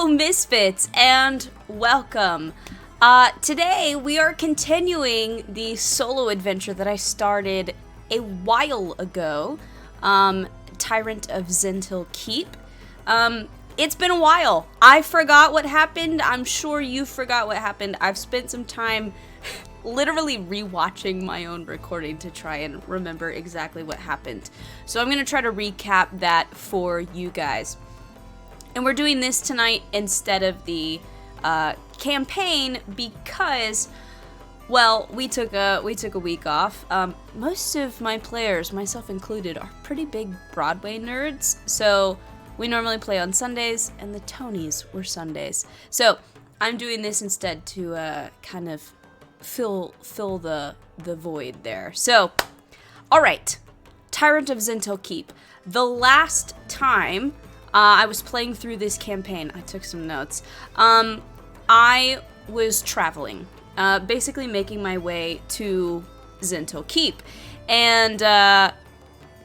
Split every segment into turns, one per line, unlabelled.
Hello, Misfits, and welcome. Today, we are continuing the solo adventure that I started a while ago, Tyrant of Zhentil Keep. It's been a while. I forgot what happened. I'm sure you forgot what happened. I've spent some time literally rewatching my own recording to try and remember exactly what happened. So I'm going to try to recap that for you guys. And we're doing this tonight instead of the campaign because, well, we took a week off. Most of my players, myself included, are pretty big Broadway nerds, so we normally play on Sundays, and the Tonys were Sundays. So I'm doing this instead to kind of fill the void there. So, all right, Tyrant of Zhentil Keep. The last time I was playing through this campaign, I took some notes. I was traveling, basically making my way to Zhentil Keep, and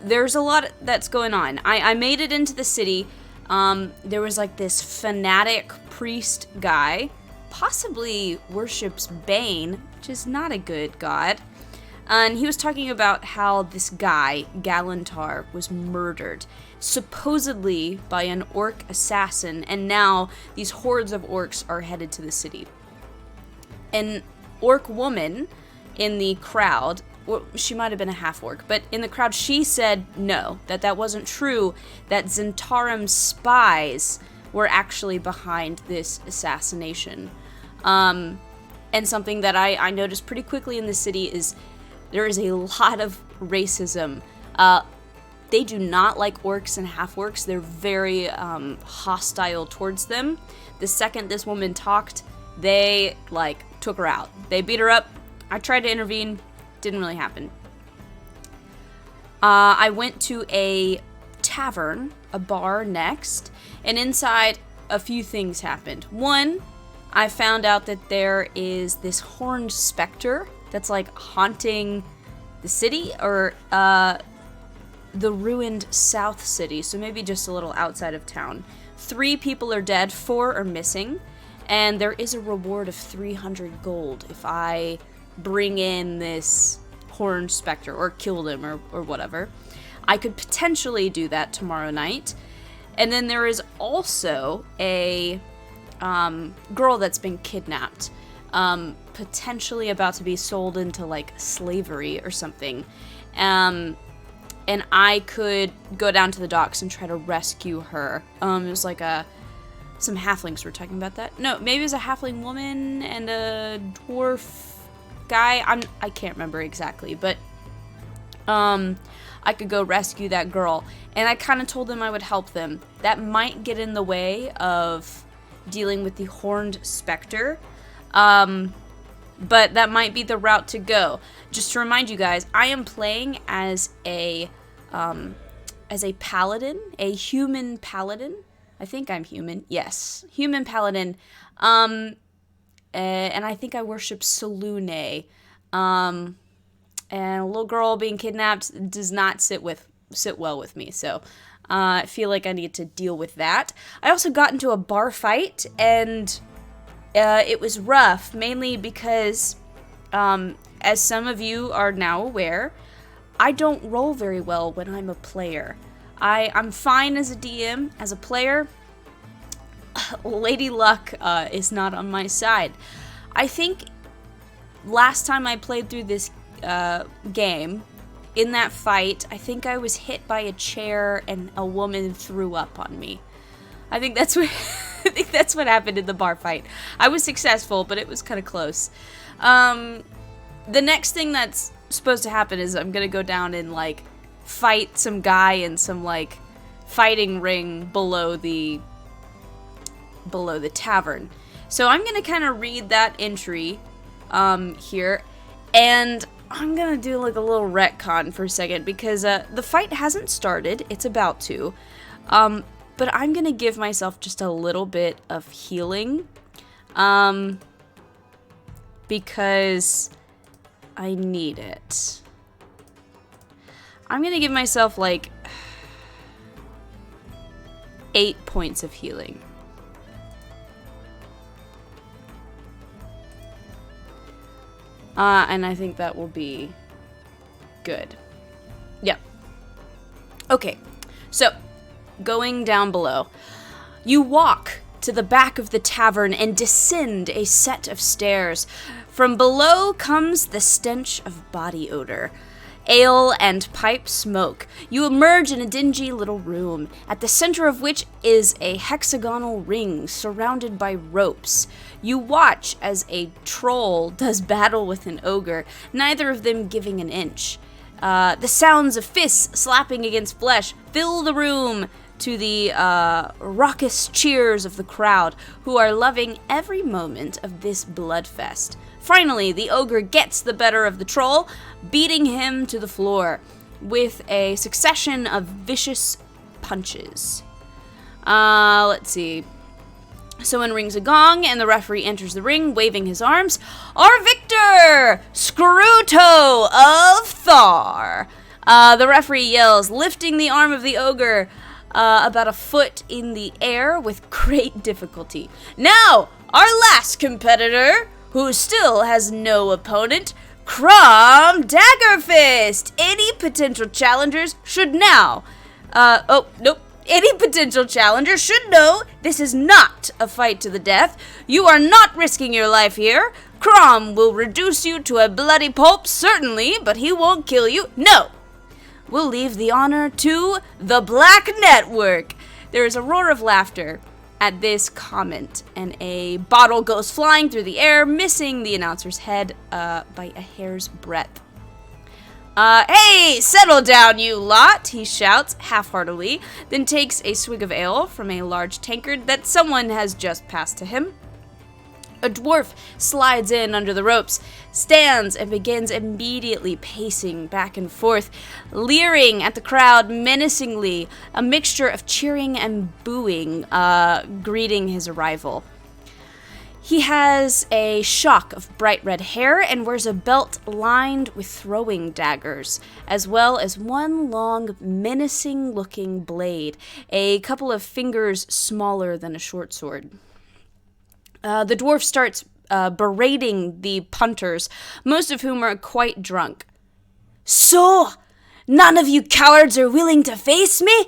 there's a lot that's going on. I made it into the city. There was like this fanatic priest guy, possibly worships Bane, which is not a good god. And he was talking about how this guy, Galantar, was murdered, supposedly by an orc assassin, and now these hordes of orcs are headed to the city. An orc woman in the crowd, well, she might have been a half-orc, but in the crowd she said no, that wasn't true, that Zhentarim's spies were actually behind this assassination. And something that I noticed pretty quickly in the city is there is a lot of racism. They do not like orcs and half-orcs. They're very hostile towards them. The second this woman talked, they, took her out. They beat her up. I tried to intervene. Didn't really happen. I went to a tavern, a bar next, and inside a few things happened. One, I found out that there is this horned specter that's haunting the city, or the ruined South City, so maybe just a little outside of town. 3 people are dead, 4 are missing, and there is a reward of 300 gold if I bring in this horned specter, or kill them, or whatever. I could potentially do that tomorrow night. And then there is also a girl that's been kidnapped, potentially about to be sold into slavery or something, and I could go down to the docks and try to rescue her. It was some halflings were talking about that. No, maybe it was a halfling woman and a dwarf guy. I can't remember exactly, but I could go rescue that girl, and I kind of told them I would help them. That might get in the way of dealing with the horned specter, but that might be the route to go. Just to remind you guys, I am playing as a paladin, a human paladin. I think I'm human. Yes, human paladin. And I think I worship Selune. And a little girl being kidnapped does not sit well with me. So I feel like I need to deal with that. I also got into a bar fight, and it was rough, mainly because, as some of you are now aware, I don't roll very well when I'm a player. I'm fine as a DM. As a player, Lady Luck is not on my side. I think last time I played through this game, in that fight, I think I was hit by a chair and a woman threw up on me. I think that's what happened in the bar fight. I was successful, but it was kind of close. The next thing that's supposed to happen is I'm gonna go down and fight some guy in some fighting ring below the tavern. So I'm gonna kind of read that entry here, and I'm gonna do a little retcon for a second because the fight hasn't started. It's about to. But I'm gonna give myself just a little bit of healing, because I need it. I'm gonna give myself 8 points of healing. And I think that will be good. Yeah. Okay, so going down below. You walk to the back of the tavern and descend a set of stairs. From below comes the stench of body odor. Ale and pipe smoke. You emerge in a dingy little room, at the center of which is a hexagonal ring surrounded by ropes. You watch as a troll does battle with an ogre, neither of them giving an inch. The sounds of fists slapping against flesh fill the room to the raucous cheers of the crowd, who are loving every moment of this bloodfest. Finally, the ogre gets the better of the troll, beating him to the floor with a succession of vicious punches. Let's see. Someone rings a gong, and the referee enters the ring, waving his arms. Our victor, Screwtoe of Thar. The referee yells, lifting the arm of the ogre about a foot in the air with great difficulty. Now, our last competitor, who still has no opponent, Crom Daggerfist. Any potential challengers should now... Any potential challenger should know this is not a fight to the death. You are not risking your life here. Crom will reduce you to a bloody pulp, certainly, but he won't kill you. No! We'll leave the honor to the Black Network. There is a roar of laughter at this comment, and a bottle goes flying through the air, missing the announcer's head by a hair's breadth. Hey, settle down, you lot, he shouts half-heartedly, then takes a swig of ale from a large tankard that someone has just passed to him. A dwarf slides in under the ropes, stands, and begins immediately pacing back and forth, leering at the crowd menacingly, a mixture of cheering and booing, greeting his arrival. He has a shock of bright red hair and wears a belt lined with throwing daggers, as well as one long, menacing-looking blade, a couple of fingers smaller than a short sword. The dwarf starts berating the punters, most of whom are quite drunk. So, none of you cowards are willing to face me?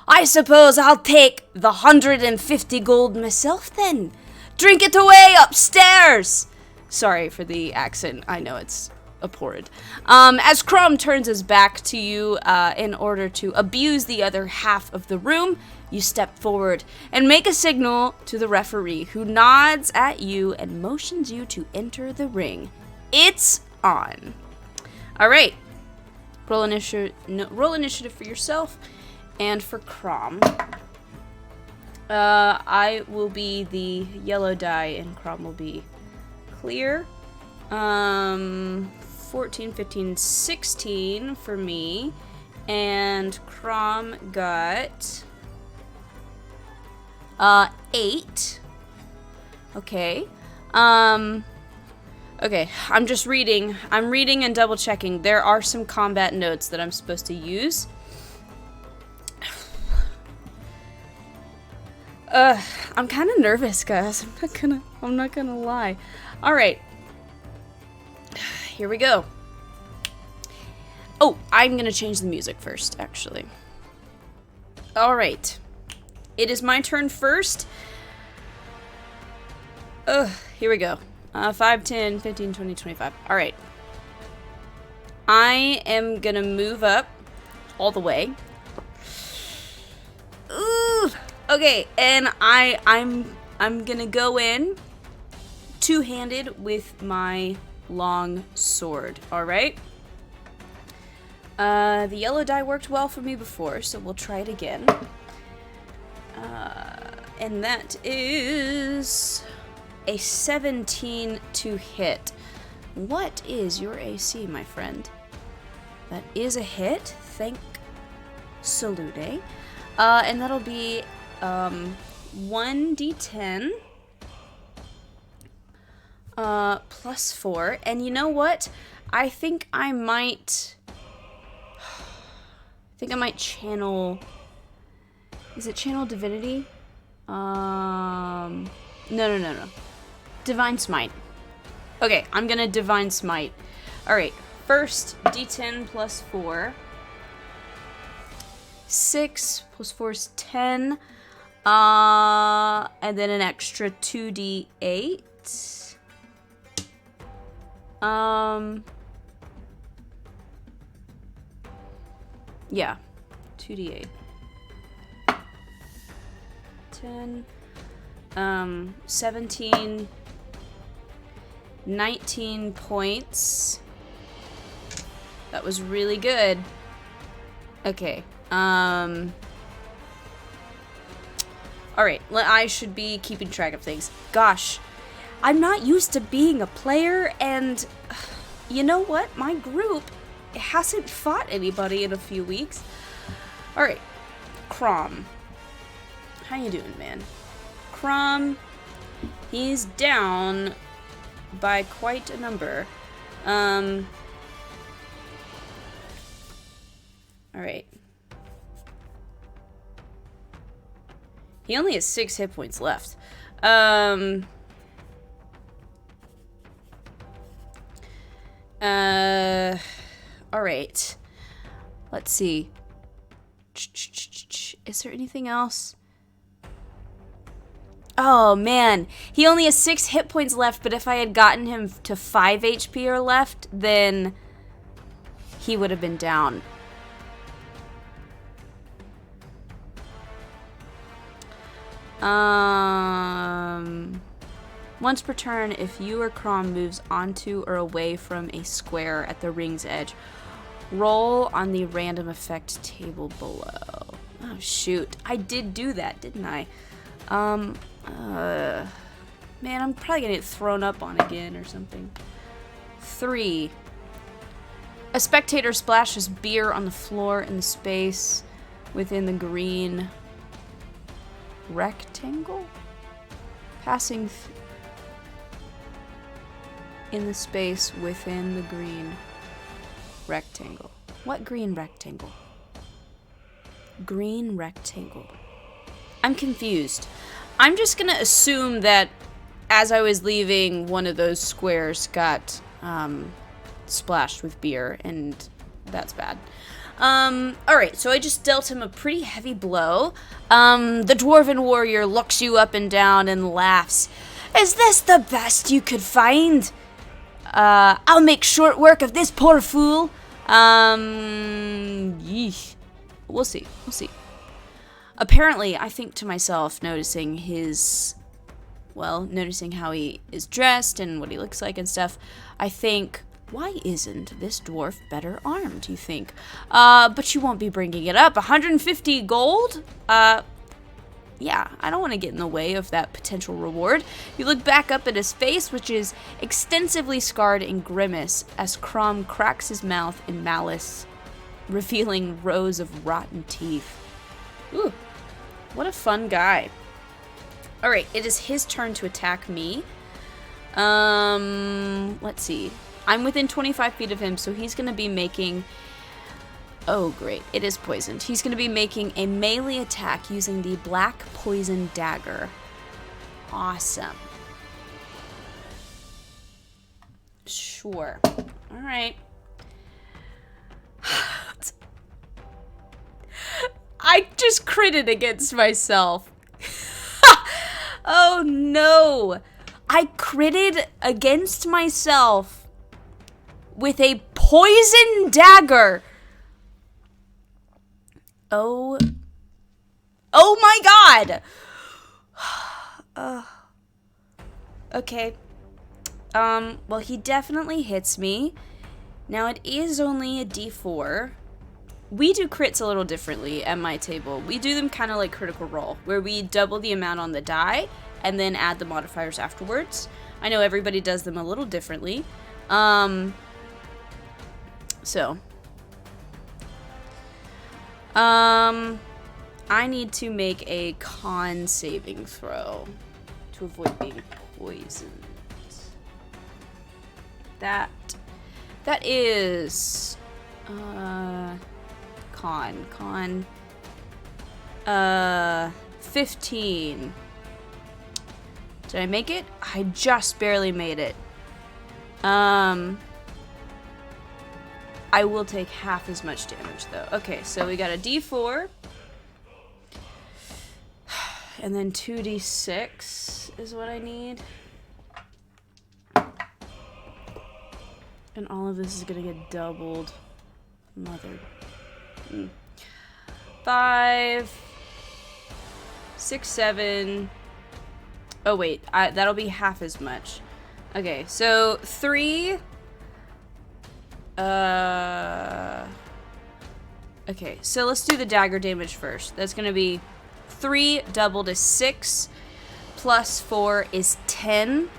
I suppose I'll take the 150 gold myself then. Drink it away upstairs! Sorry for the accent, I know it's abhorrent. As Crom turns his back to you in order to abuse the other half of the room, you step forward and make a signal to the referee, who nods at you and motions you to enter the ring. It's on. All right. Roll initiative for yourself and for Crom. I will be the yellow die and Crom will be clear. 14, 15, 16 for me. And Crom got 8. Okay. Okay, I'm just reading. I'm reading and double checking. There are some combat notes that I'm supposed to use. I'm kind of nervous, guys. I'm not gonna lie. All right. Here we go. Oh, I'm gonna change the music first, actually. All right. It is my turn first. Here we go. 5, 10, 15, 20, 25. All right. I am gonna move up all the way. Ooh. Okay, and I'm gonna go in two-handed with my long sword. All right. The yellow die worked well for me before, so we'll try it again. And that is a 17 to hit. What is your AC, my friend? That is a hit. Thank salute. And that'll be 1d10 plus 4. And you know what? I think I might channel... Is it channel divinity? No. Divine Smite. Okay, I'm gonna Divine Smite. Alright, first D10 plus 4. 6 plus 4 is 10. And then an extra 2d8. Yeah, 2d8. 10. 17. 19 points. That was really good. Okay. Alright, I should be keeping track of things. Gosh, I'm not used to being a player, and you know what? My group hasn't fought anybody in a few weeks. Alright, Crom. How you doing, man? Crom, he's down by quite a number. Alright. He only has 6 hit points left. Alright. Let's see. Is there anything else? Oh, man. He only has 6 hit points left, but if I had gotten him to 5 HP or left, then he would have been down. Once per turn, if you or Crom moves onto or away from a square at the ring's edge, roll on the random effect table below. Oh, shoot. I did do that, didn't I? Man, I'm probably gonna get thrown up on again or something. 3. A spectator splashes beer on the floor in the space within the green rectangle? Passing in the space within the green rectangle. What green rectangle? Green rectangle. I'm confused. I'm just gonna assume that as I was leaving, one of those squares got splashed with beer, and that's bad. Alright, so I just dealt him a pretty heavy blow. The Dwarven Warrior looks you up and down and laughs. Is this the best you could find? I'll make short work of this poor fool. Yeesh. We'll see. We'll see. Apparently, I think to myself, noticing how he is dressed and what he looks like and stuff, I think, why isn't this dwarf better armed, you think? But you won't be bringing it up. 150 gold? Yeah, I don't want to get in the way of that potential reward. You look back up at his face, which is extensively scarred in grimace, as Crom cracks his mouth in malice, revealing rows of rotten teeth. Ooh, what a fun guy. Alright, it is his turn to attack me. Let's see. I'm within 25 feet of him, so he's going to be making... Oh, great. It is poisoned. He's going to be making a melee attack using the Black Poison Dagger. Awesome. Sure. Alright. I just critted against myself. Oh, no. I critted against myself with a poison dagger. Oh my god. Okay. Well, he definitely hits me. Now, it is only a d4. We do crits a little differently at my table. We do them kind of like Critical Role, where we double the amount on the die and then add the modifiers afterwards. I know everybody does them a little differently. I need to make a con saving throw to avoid being poisoned. That is con 15. Did I make it? I just barely made it. I will take half as much damage, though. Okay, so we got a d4. And then 2d6 is what I need. And all of this is gonna get doubled. Mother. 5, 6, 7. Oh, wait. That'll be half as much. Okay, so 3. Okay, so let's do the dagger damage first. That's gonna be 3 doubled is 6, plus 4 is 10.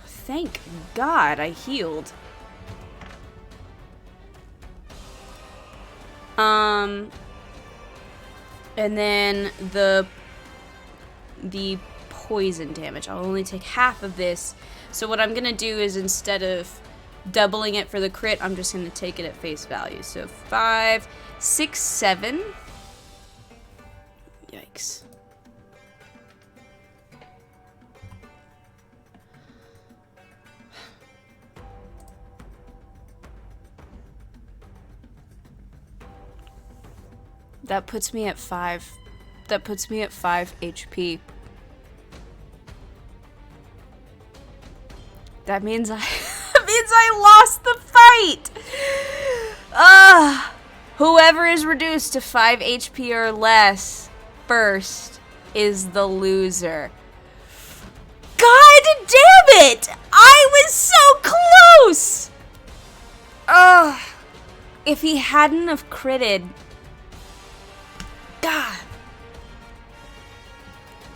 Thank God I healed. And then the poison damage. I'll only take half of this. So what I'm gonna do is, instead of doubling it for the crit, I'm just gonna take it at face value. So 5, 6, 7. Yikes. That puts me at 5. That puts me at 5 HP. That means I lost the fight. Whoever is reduced to 5 HP or less first is the loser. God damn it! I was so close. If he hadn't have critted. God.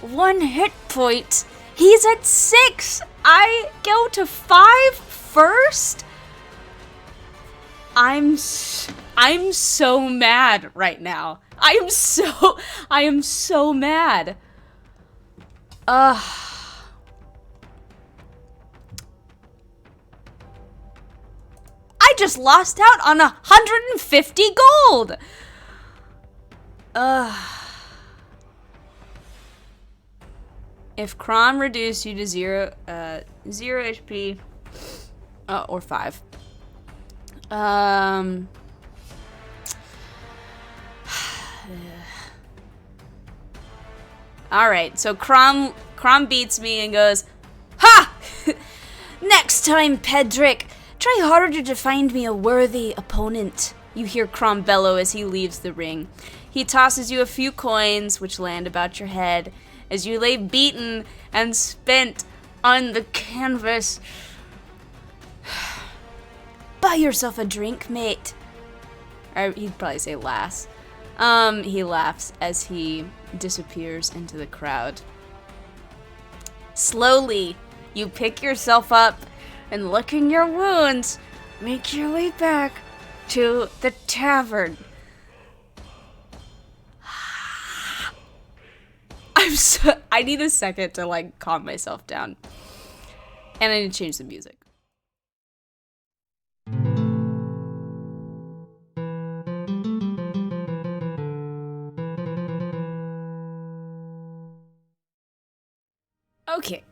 1 hit point. He's at 6. I go to 5 first. I'm so mad right now. I am so mad. I just lost out on 150 gold. If Crom reduced you to 0 HP, or 5. Alright, so Crom beats me and goes, "Ha! Next time, Pedrick, try harder to find me a worthy opponent." You hear Crom bellow as he leaves the ring. He tosses you a few coins, which land about your head, as you lay beaten and spent on the canvas. Buy yourself a drink, mate. Or he'd probably say lass. He laughs as he disappears into the crowd. Slowly, you pick yourself up and, licking your wounds, make your way back to the tavern. I need a second to, like, calm myself down. And I need to change the music. Okay,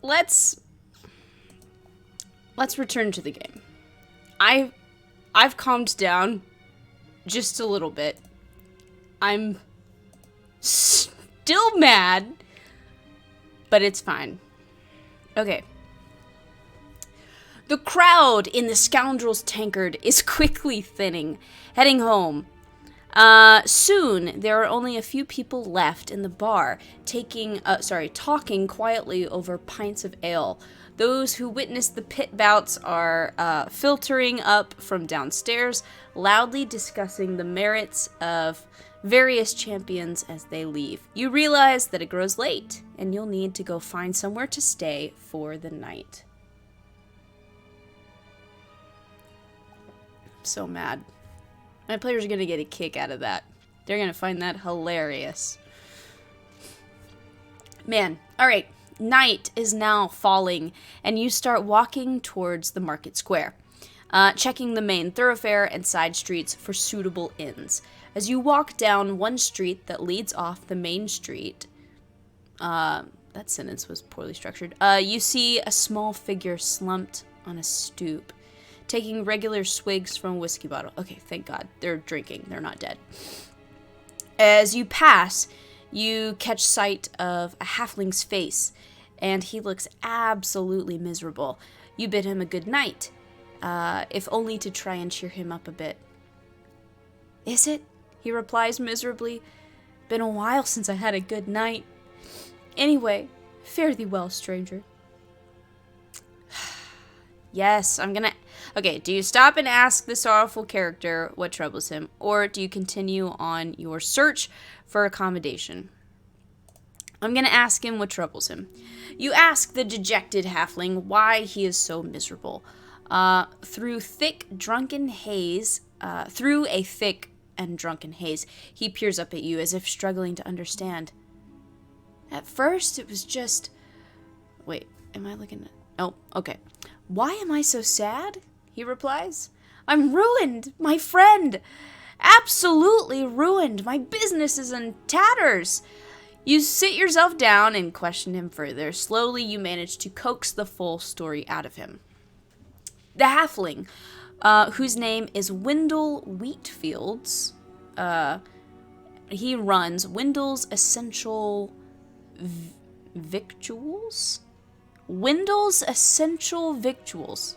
let's return to the game. I've calmed down just a little bit. I'm still mad, but it's fine. Okay. The crowd in the Scoundrel's Tankard is quickly thinning, heading home. Soon, there are only a few people left in the bar, talking quietly over pints of ale. Those who witnessed the pit bouts are filtering up from downstairs, loudly discussing the merits of various champions as they leave. You realize that it grows late, and you'll need to go find somewhere to stay for the night. I'm so mad. My players are going to get a kick out of that. They're going to find that hilarious. Man, alright. Night is now falling, and you start walking towards the market square, checking the main thoroughfare and side streets for suitable inns. As you walk down one street that leads off the main street, that sentence was poorly structured. You see a small figure slumped on a stoop, taking regular swigs from a whiskey bottle. Okay, thank God. They're drinking. They're not dead. As you pass, you catch sight of a halfling's face, and he looks absolutely miserable. You bid him a good night, if only to try and cheer him up a bit. Is it? He replies miserably. Been a while since I had a good night. Anyway, fare thee well, stranger. Yes, I'm gonna... Okay, do you stop and ask the sorrowful character what troubles him, or do you continue on your search for accommodation? I'm gonna ask him what troubles him. You ask the dejected halfling why he is so miserable. Through a thick and drunken haze, he peers up at you as if struggling to understand. At first, it was just... Wait, am I looking at... Oh, okay. Why am I so sad? He replies. I'm ruined, my friend. Absolutely ruined. My business is in tatters. You sit yourself down and question him further. Slowly, you manage to coax the full story out of him. The halfling, whose name is Wendell Wheatfields, he runs Wendell's Essential Victuals? Wendell's Essential Victuals.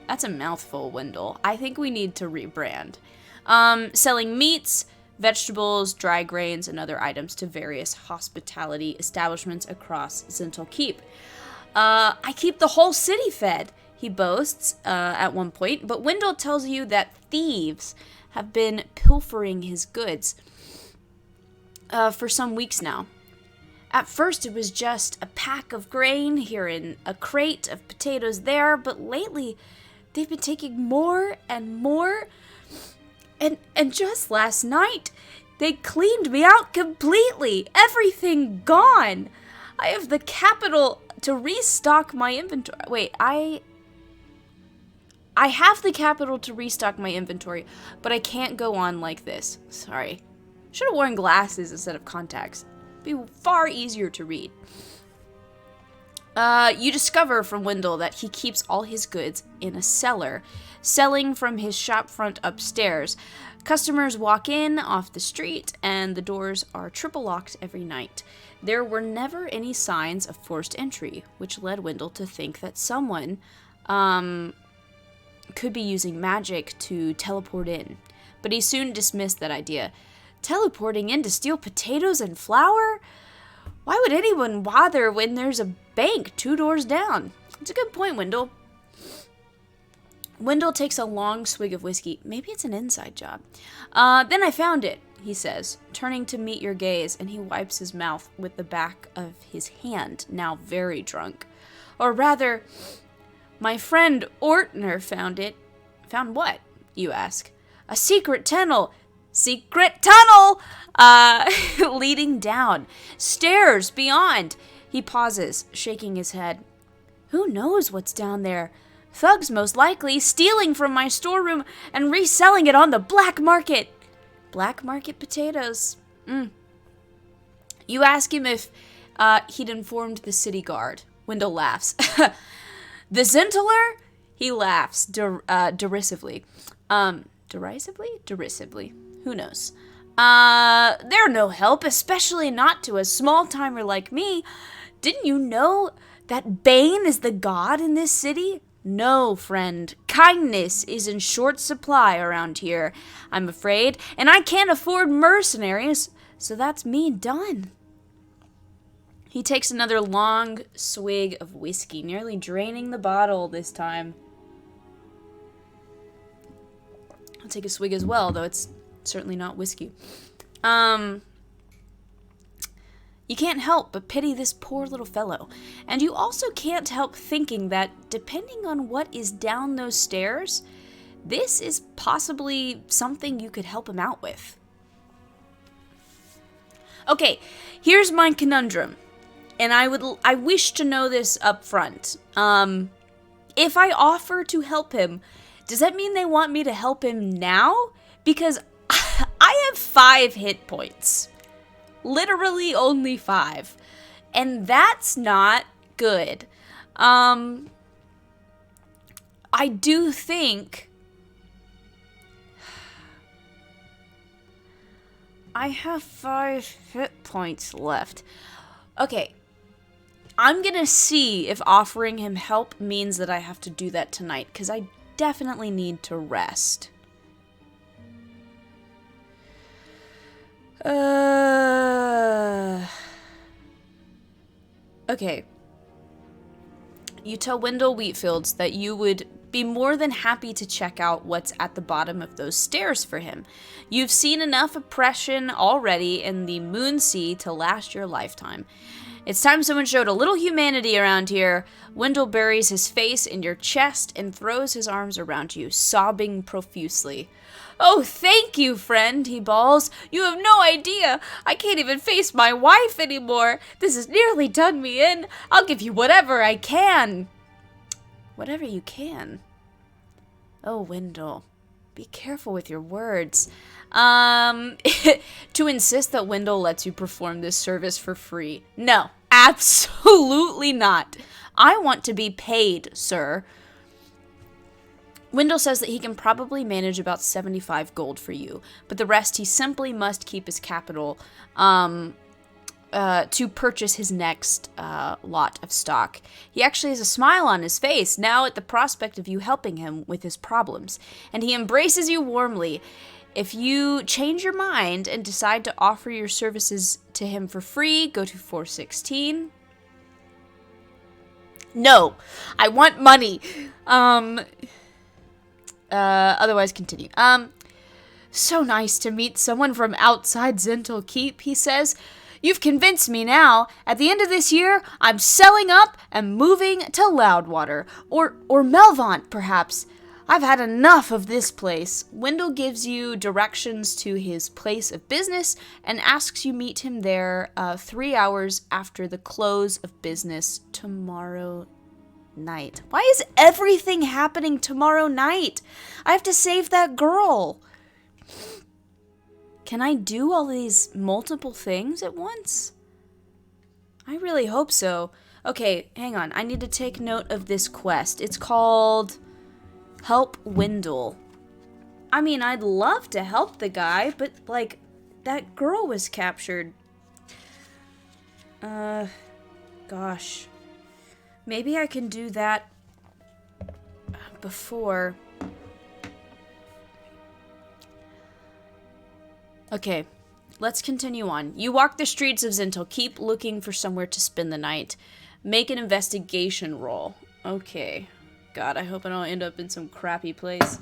That's a mouthful, Wendell. I think we need to rebrand. Selling meats, vegetables, dry grains, and other items to various hospitality establishments across Zhentil Keep. I keep the whole city fed, he boasts at one point, but Wendell tells you that thieves have been pilfering his goods for some weeks now. At first, it was just a pack of grain here and a crate of potatoes there, but lately, they've been taking more and more. And just last night, they cleaned me out completely. Everything gone. I have the capital to restock my inventory. Wait, I have the capital to restock my inventory, but I can't go on like this. Sorry. Should have worn glasses instead of contacts. Be far easier to read. You discover from Wendell that he keeps all his goods in a cellar, selling from his shop front upstairs. Customers walk in off the street, and the doors are triple locked every night. There were never any signs of forced entry, which led Wendell to think that someone could be using magic to teleport in. But he soon dismissed that idea. Teleporting in to steal potatoes and flour? Why would anyone bother when there's a bank 2 doors down? It's a good point, Wendell. Wendell takes a long swig of whiskey. Maybe it's an inside job. Then I found it, he says, turning to meet your gaze, and he wipes his mouth with the back of his hand, now very drunk. Or rather, my friend Ortner found it. Found what? You ask. A secret tunnel. Secret tunnel! Leading down. Stairs beyond. He pauses, shaking his head. Who knows what's down there? Thugs, most likely, stealing from my storeroom and reselling it on the black market. Black market potatoes. You ask him if he'd informed the city guard. Wendell laughs. The Zhentiler? He laughs derisively. Derisively? Who knows? They're no help, especially not to a small-timer like me. Didn't you know that Bane is the god in this city? No, friend. Kindness is in short supply around here, I'm afraid, and I can't afford mercenaries, so that's me done. He takes another long swig of whiskey, nearly draining the bottle this time. I'll take a swig as well, though it's certainly not whiskey. You can't help but pity this poor little fellow. And you also can't help thinking that, depending on what is down those stairs, this is possibly something you could help him out with. Okay, here's my conundrum. And I wish to know this up front. If I offer to help him, does that mean they want me to help him now? Because I have 5 hit points. Literally only 5. And that's not good. I do think I have 5 hit points left. Okay. I'm gonna see if offering him help means that I have to do that tonight, because I definitely need to rest. Okay. You tell Wendell Wheatfields that you would be more than happy to check out what's at the bottom of those stairs for him. You've seen enough oppression already in the Moon Sea to last your lifetime. It's time someone showed a little humanity around here. Wendell buries his face in your chest and throws his arms around you, sobbing profusely. "Oh, thank you, friend," he bawls. "You have no idea. I can't even face my wife anymore. This has nearly done me in. I'll give you whatever I can." Whatever you can? Oh, Wendell, be careful with your words. To insist that Wendell lets you perform this service for free. No, absolutely not. I want to be paid, sir. Wendell says that he can probably manage about 75 gold for you, but the rest he simply must keep as capital to purchase his next lot of stock. He actually has a smile on his face now at the prospect of you helping him with his problems, and he embraces you warmly. If you change your mind and decide to offer your services to him for free, go to 416. No, I want money. Otherwise continue. So nice to meet someone from outside Zhentil Keep, he says. You've convinced me now. At the end of this year, I'm selling up and moving to Loudwater. Or Melvant, perhaps. I've had enough of this place. Wendell gives you directions to his place of business and asks you meet him there 3 hours after the close of business tomorrow night. Why is everything happening tomorrow night? I have to save that girl. Can I do all these multiple things at once? I really hope so. Okay, hang on. I need to take note of this quest. It's called Help Wendell. I mean, I'd love to help the guy, but, like, that girl was captured. Gosh. Maybe I can do that before. Okay, let's continue on. You walk the streets of Zhentil Keep looking for somewhere to spend the night. Make an investigation roll. Okay. God, I hope I don't end up in some crappy place.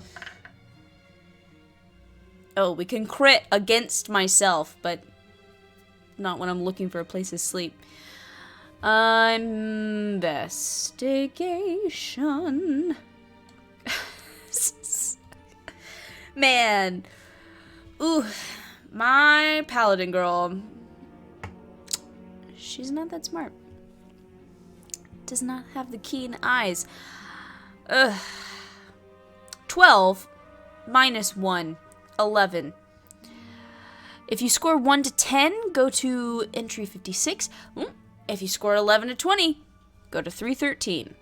Oh, we can crit against myself, but not when I'm looking for a place to sleep. Investigation. Man. Ooh. My paladin girl. She's not that smart. Does not have the keen eyes. 12 minus 1. 11. If you score 1 to 10, go to entry 56. If you score 11 to 20, go to 313.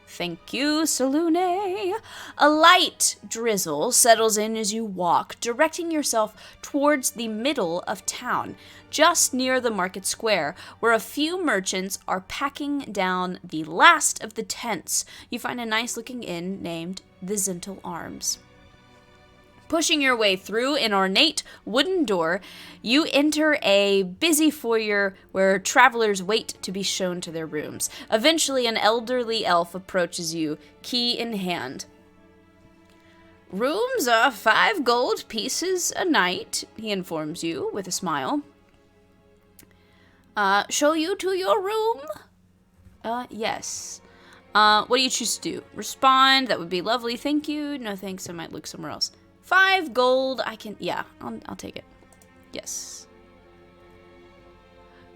Thank you, Salune. A light drizzle settles in as you walk, directing yourself towards the middle of town, just near the market square, where a few merchants are packing down the last of the tents. You find a nice-looking inn named the Zhentil Arms. Pushing your way through an ornate wooden door, you enter a busy foyer where travelers wait to be shown to their rooms. Eventually, an elderly elf approaches you, key in hand. Rooms are 5 gold pieces a night, he informs you with a smile. Show you to your room? Yes. What do you choose to do? Respond, that would be lovely, thank you. No thanks, I might look somewhere else. 5 gold, I can, yeah, I'll take it. Yes.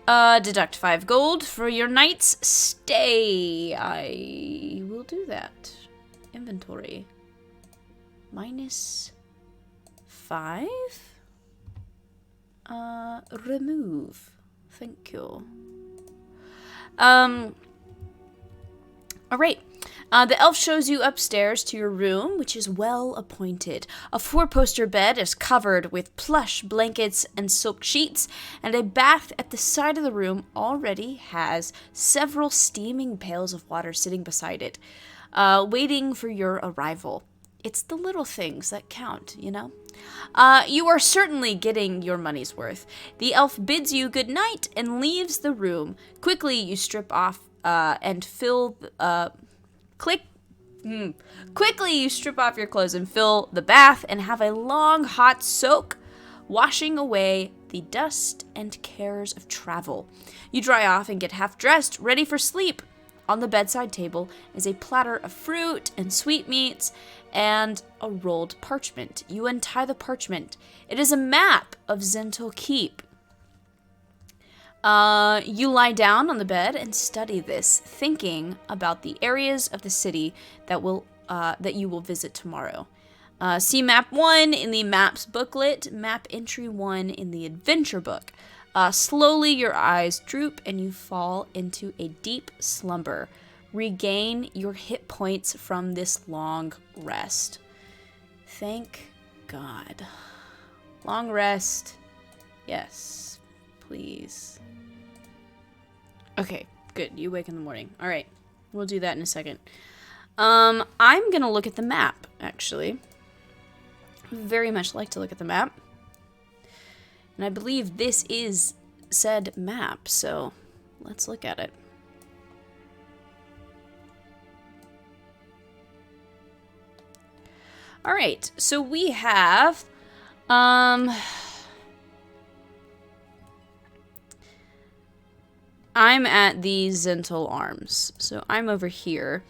Deduct 5 gold for your night's stay. I will do that. Inventory. -5? Remove. Thank you. Alright. The elf shows you upstairs to your room, which is well appointed. A 4-poster bed is covered with plush blankets and silk sheets, and a bath at the side of the room already has several steaming pails of water sitting beside it, waiting for your arrival. It's the little things that count, you know? You are certainly getting your money's worth. The elf bids you good night and leaves the room. Quickly, you strip off and fill... Quickly, you strip off your clothes and fill the bath and have a long, hot soak, washing away the dust and cares of travel. You dry off and get half dressed, ready for sleep. On the bedside table is a platter of fruit and sweetmeats and a rolled parchment. You untie the parchment. It is a map of Zhentil Keep. You lie down on the bed and study this, thinking about the areas of the city that you will visit tomorrow. See map 1 in the maps booklet, map entry 1 in the adventure book. Slowly your eyes droop and you fall into a deep slumber. Regain your hit points from this long rest. Thank God. Long rest. Yes, please. Okay, good. You wake in the morning. All right, we'll do that in a second. I'm gonna look at the map, actually. I very much like to look at the map. And I believe this is said map, so let's look at it. All right, so we have, I'm at the Zhentil Arms, so I'm over here.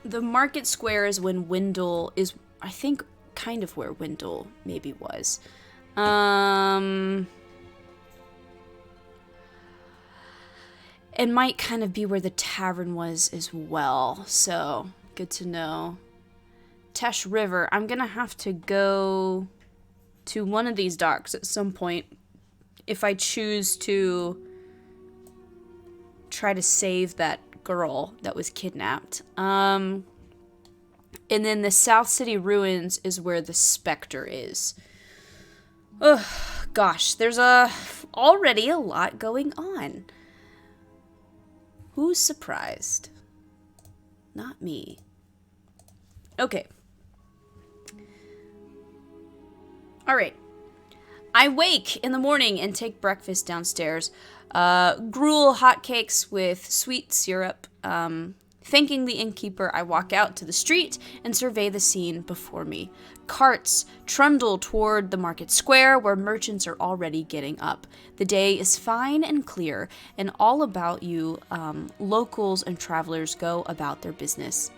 The market square is when Wendell is, I think, kind of where Wendell maybe was. It might kind of be where the tavern was as well, so good to know. Tesh River, I'm gonna have to go to one of these docks at some point if I choose to try to save that girl that was kidnapped. And then the South City Ruins is where the Spectre is. Ugh, gosh, there's already a lot going on. Who's surprised? Not me. Okay. Alright. I wake in the morning and take breakfast downstairs. Gruel hotcakes with sweet syrup. Thanking the innkeeper, I walk out to the street and survey the scene before me. Carts trundle toward the market square where merchants are already getting up. The day is fine and clear, and all about you, locals and travelers go about their business.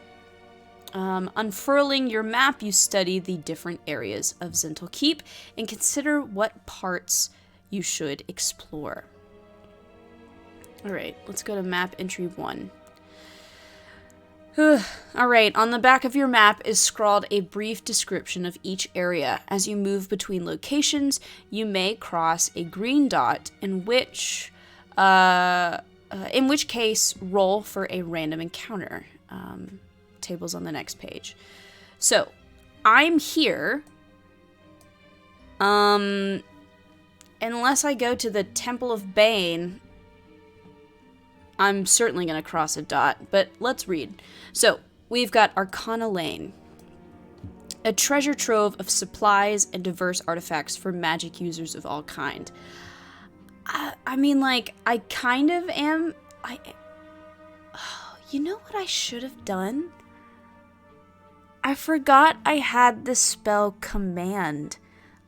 Unfurling your map, you study the different areas of Zhentil Keep and consider what parts you should explore. Alright, let's go to map entry 1. Alright, on the back of your map is scrawled a brief description of each area. As you move between locations, you may cross a green dot, in which case, roll for a random encounter. Tables on the next page. So, I'm here. Unless I go to the Temple of Bane, I'm certainly going to cross a dot, but let's read. So, we've got Arcana Lane. A treasure trove of supplies and diverse artifacts for magic users of all kind. I mean, like, I kind of am... you know what I should have done? I forgot I had the spell Command.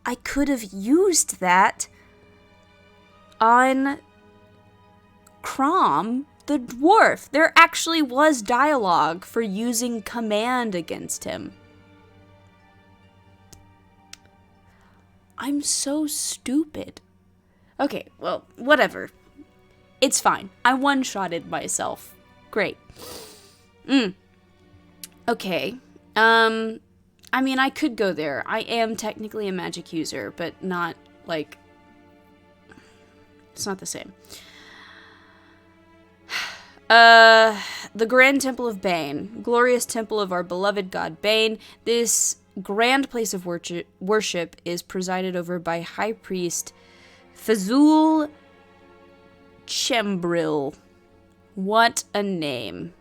I could have used that on Crom, the dwarf. There actually was dialogue for using Command against him. I'm so stupid. Okay, well, whatever. It's fine. I one-shotted myself. Great. Okay. I mean, I could go there. I am technically a magic user, but not, like... It's not the same. The Grand Temple of Bane. Glorious temple of our beloved god Bane. This grand place of worship is presided over by High Priest Fazul Chembril. What a name.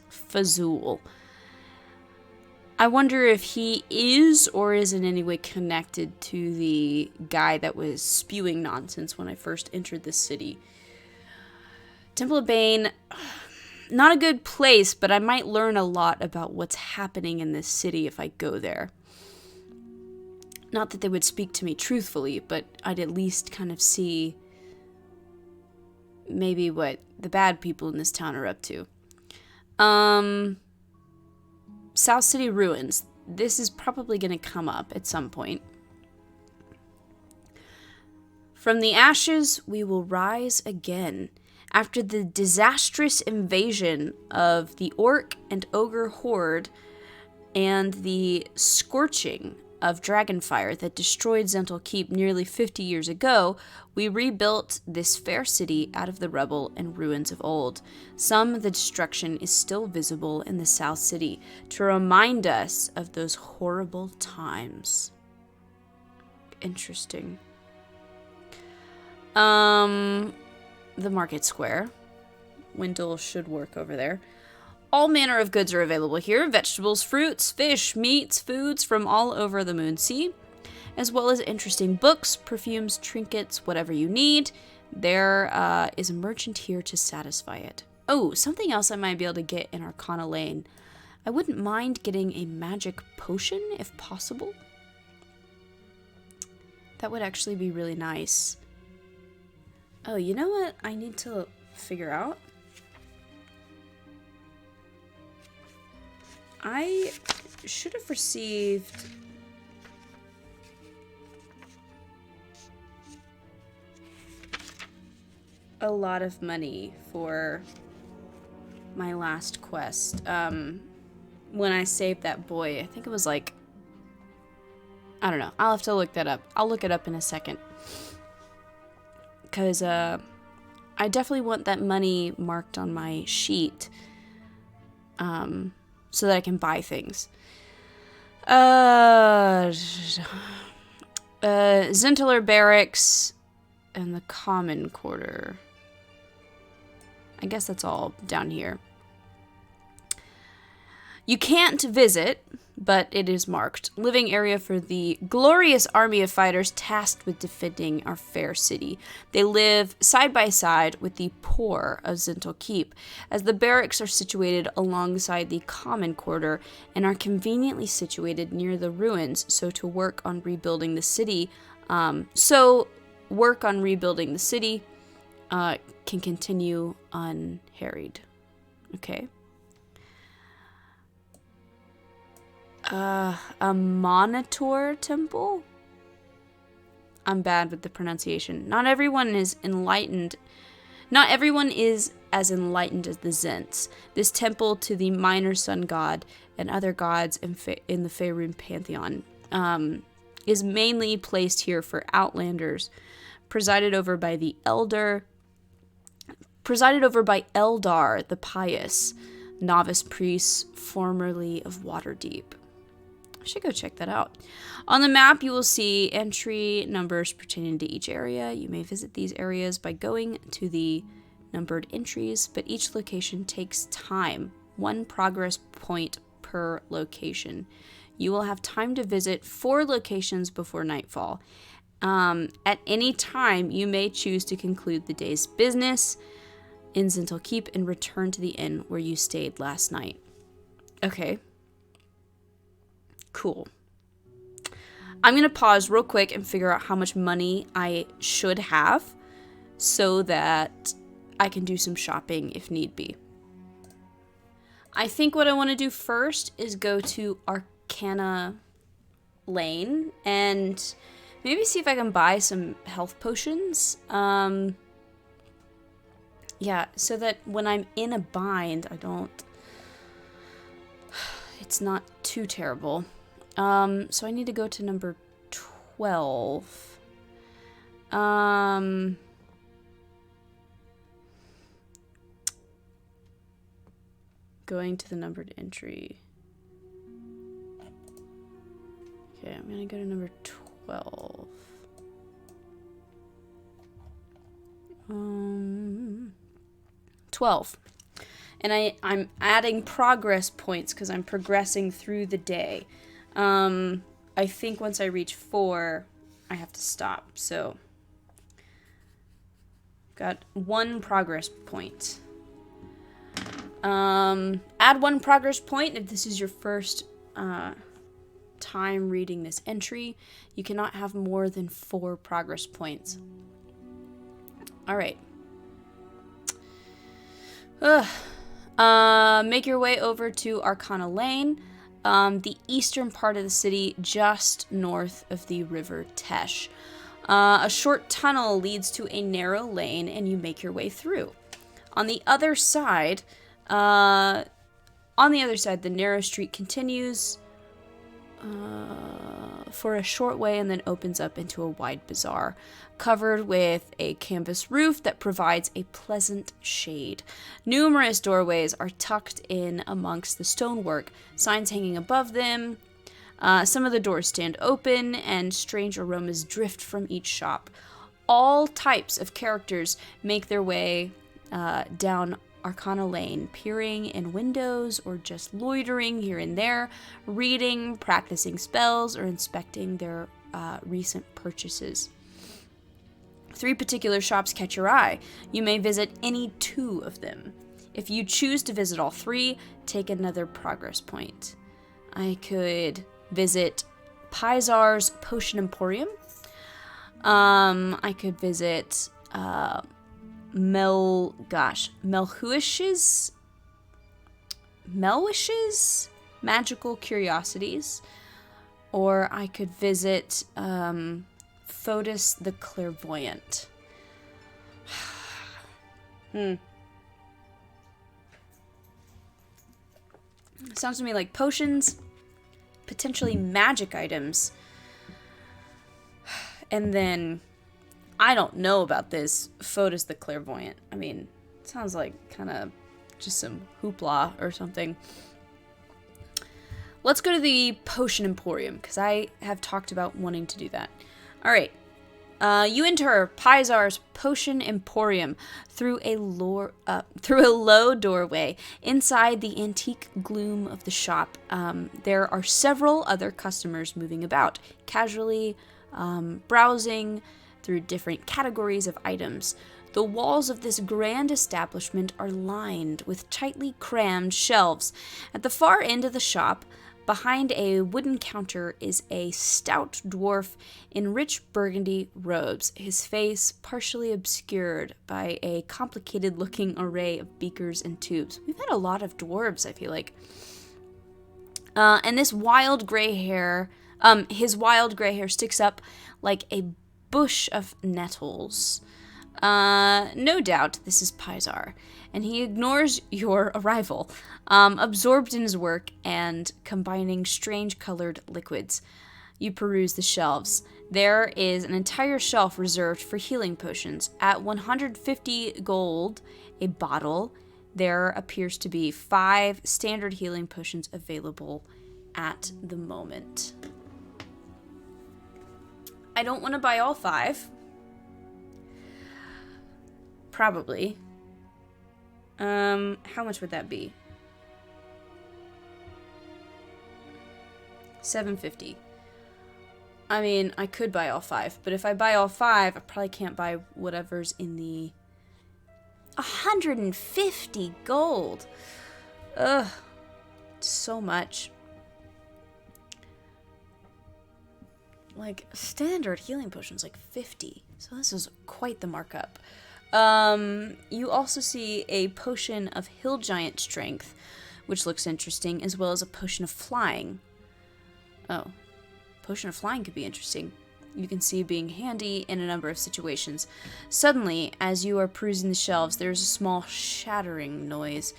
Fazul. I wonder if he is or is in any way connected to the guy that was spewing nonsense when I first entered this city. Temple of Bane, not a good place, but I might learn a lot about what's happening in this city if I go there. Not that they would speak to me truthfully, but I'd at least kind of see maybe what the bad people in this town are up to. South City Ruins. This is probably going to come up at some point. From the ashes, we will rise again. After the disastrous invasion of the orc and ogre horde and the scorching of Dragonfire that destroyed Zhentil Keep nearly 50 years ago, we rebuilt this fair city out of the rubble and ruins of old. Some of the destruction is still visible in the South City to remind us of those horrible times. Interesting. The Market Square. Wendell should work over there. All manner of goods are available here. Vegetables, fruits, fish, meats, foods from all over the Moonsea, as well as interesting books, perfumes, trinkets, whatever you need. There is a merchant here to satisfy it. Oh, something else I might be able to get in Arcana Lane. I wouldn't mind getting a magic potion if possible. That would actually be really nice. Oh, you know what I need to figure out? I should have received a lot of money for my last quest. When I saved that boy, I think it was like, I don't know. I'll have to look that up. I'll look it up in a second. Because I definitely want that money marked on my sheet. So that I can buy things. Zhentiler Barracks and the Common Quarter. I guess that's all down here. You can't visit, but it is marked. Living area for the glorious army of fighters tasked with defending our fair city. They live side by side with the poor of Zhentil Keep, as the barracks are situated alongside the common quarter and are conveniently situated near the ruins, so work on rebuilding the city can continue unharried. Okay. A Monitor Temple? I'm bad with the pronunciation. Not everyone is enlightened. Not everyone is as enlightened as the Zents. This temple to the minor sun god and other gods in the Faerun pantheon is mainly placed here for outlanders, presided over by Eldar the Pious, novice priests formerly of Waterdeep. I should go check that out. On the map, you will see entry numbers pertaining to each area. You may visit these areas by going to the numbered entries, but each location takes time. 1 progress point per location. You will have time to visit 4 locations before nightfall. At any time, you may choose to conclude the day's business in Zhentil Keep and return to the inn where you stayed last night. Okay. Cool. I'm going to pause real quick and figure out how much money I should have so that I can do some shopping if need be. I think what I want to do first is go to Arcana Lane and maybe see if I can buy some health potions. Yeah, so that when I'm in a bind, it's not too terrible. So I need to go to number 12. Going to the numbered entry. Okay, I'm gonna go to number 12. 12. And I'm adding progress points because I'm progressing through the day. I think once I reach 4, I have to stop. So, got 1 progress point. Add 1 progress point if this is your first time reading this entry. You cannot have more than 4 progress points. Alright. Make your way over to Arcana Lane, the eastern part of the city, just north of the River Tesh. A short tunnel leads to a narrow lane, and you make your way through. On the other side, the narrow street continues for a short way and then opens up into a wide bazaar, covered with a canvas roof that provides a pleasant shade. Numerous doorways are tucked in amongst the stonework, signs hanging above them. Some of the doors stand open, and strange aromas drift from each shop. All types of characters make their way down Arcana Lane, peering in windows or just loitering here and there, reading, practicing spells, or inspecting their recent purchases. 3 particular shops catch your eye. You may visit any 2 of them. If you choose to visit all 3, take another progress point. I could visit Pizar's Potion Emporium. I could visit Melwish's Magical Curiosities, or I could visit Fotis the Clairvoyant. Sounds to me like potions, potentially magic items, and then I don't know about this Fotis the Clairvoyant. I mean, it sounds like kind of just some hoopla or something. Let's go to the Potion Emporium, because I have talked about wanting to do that. Alright. You enter Pizar's Potion Emporium through a low doorway. Inside the antique gloom of the shop, there are several other customers moving about, casually browsing through different categories of items. The walls of this grand establishment are lined with tightly crammed shelves. At the far end of the shop, behind a wooden counter, is a stout dwarf in rich burgundy robes, his face partially obscured by a complicated-looking array of beakers and tubes. We've had a lot of dwarves, I feel like. And this wild gray hair, his wild gray hair sticks up like a bush of nettles. No doubt this is Pizar, and he ignores your arrival, absorbed in his work and combining strange-colored liquids. You peruse the shelves. There is an entire shelf reserved for healing potions. At 150 gold a bottle, there appears to be 5 standard healing potions available at the moment. I don't want to buy all 5. Probably. How much would that be? 750. I mean, I could buy all 5, but if I buy all 5, I probably can't buy whatever's in the 150 gold. Ugh. So much. Like, standard healing potions, like 50. So this is quite the markup. You also see a potion of hill giant strength, which looks interesting, as well as a potion of flying. Oh, potion of flying could be interesting. You can see being handy in a number of situations. Suddenly, as you are perusing the shelves, there is a small shattering noise.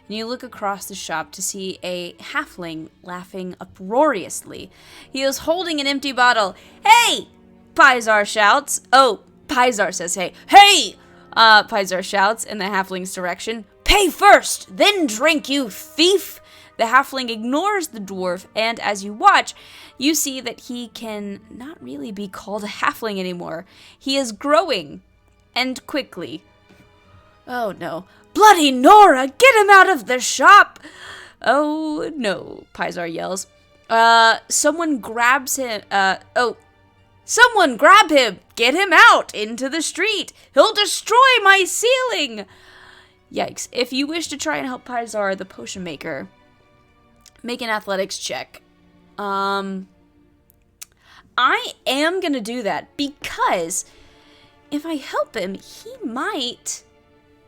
and you look across the shop to see a halfling laughing uproariously. He is holding an empty bottle. "Hey!" Pizar shouts. Oh, Pizar says hey. "Hey!" Pizar shouts in the halfling's direction. "Pay first, then drink, you thief!" The halfling ignores the dwarf, and as you watch, you see that he can not really be called a halfling anymore. He is growing, and quickly. Oh no. "Bloody Nora, get him out of the shop!" "Oh no," Pizar yells. Someone grabs him. Someone grab him! Get him out into the street! He'll destroy my ceiling!" Yikes. If you wish to try and help Pizar, the potion maker, make an athletics check. I am gonna do that because if I help him, he might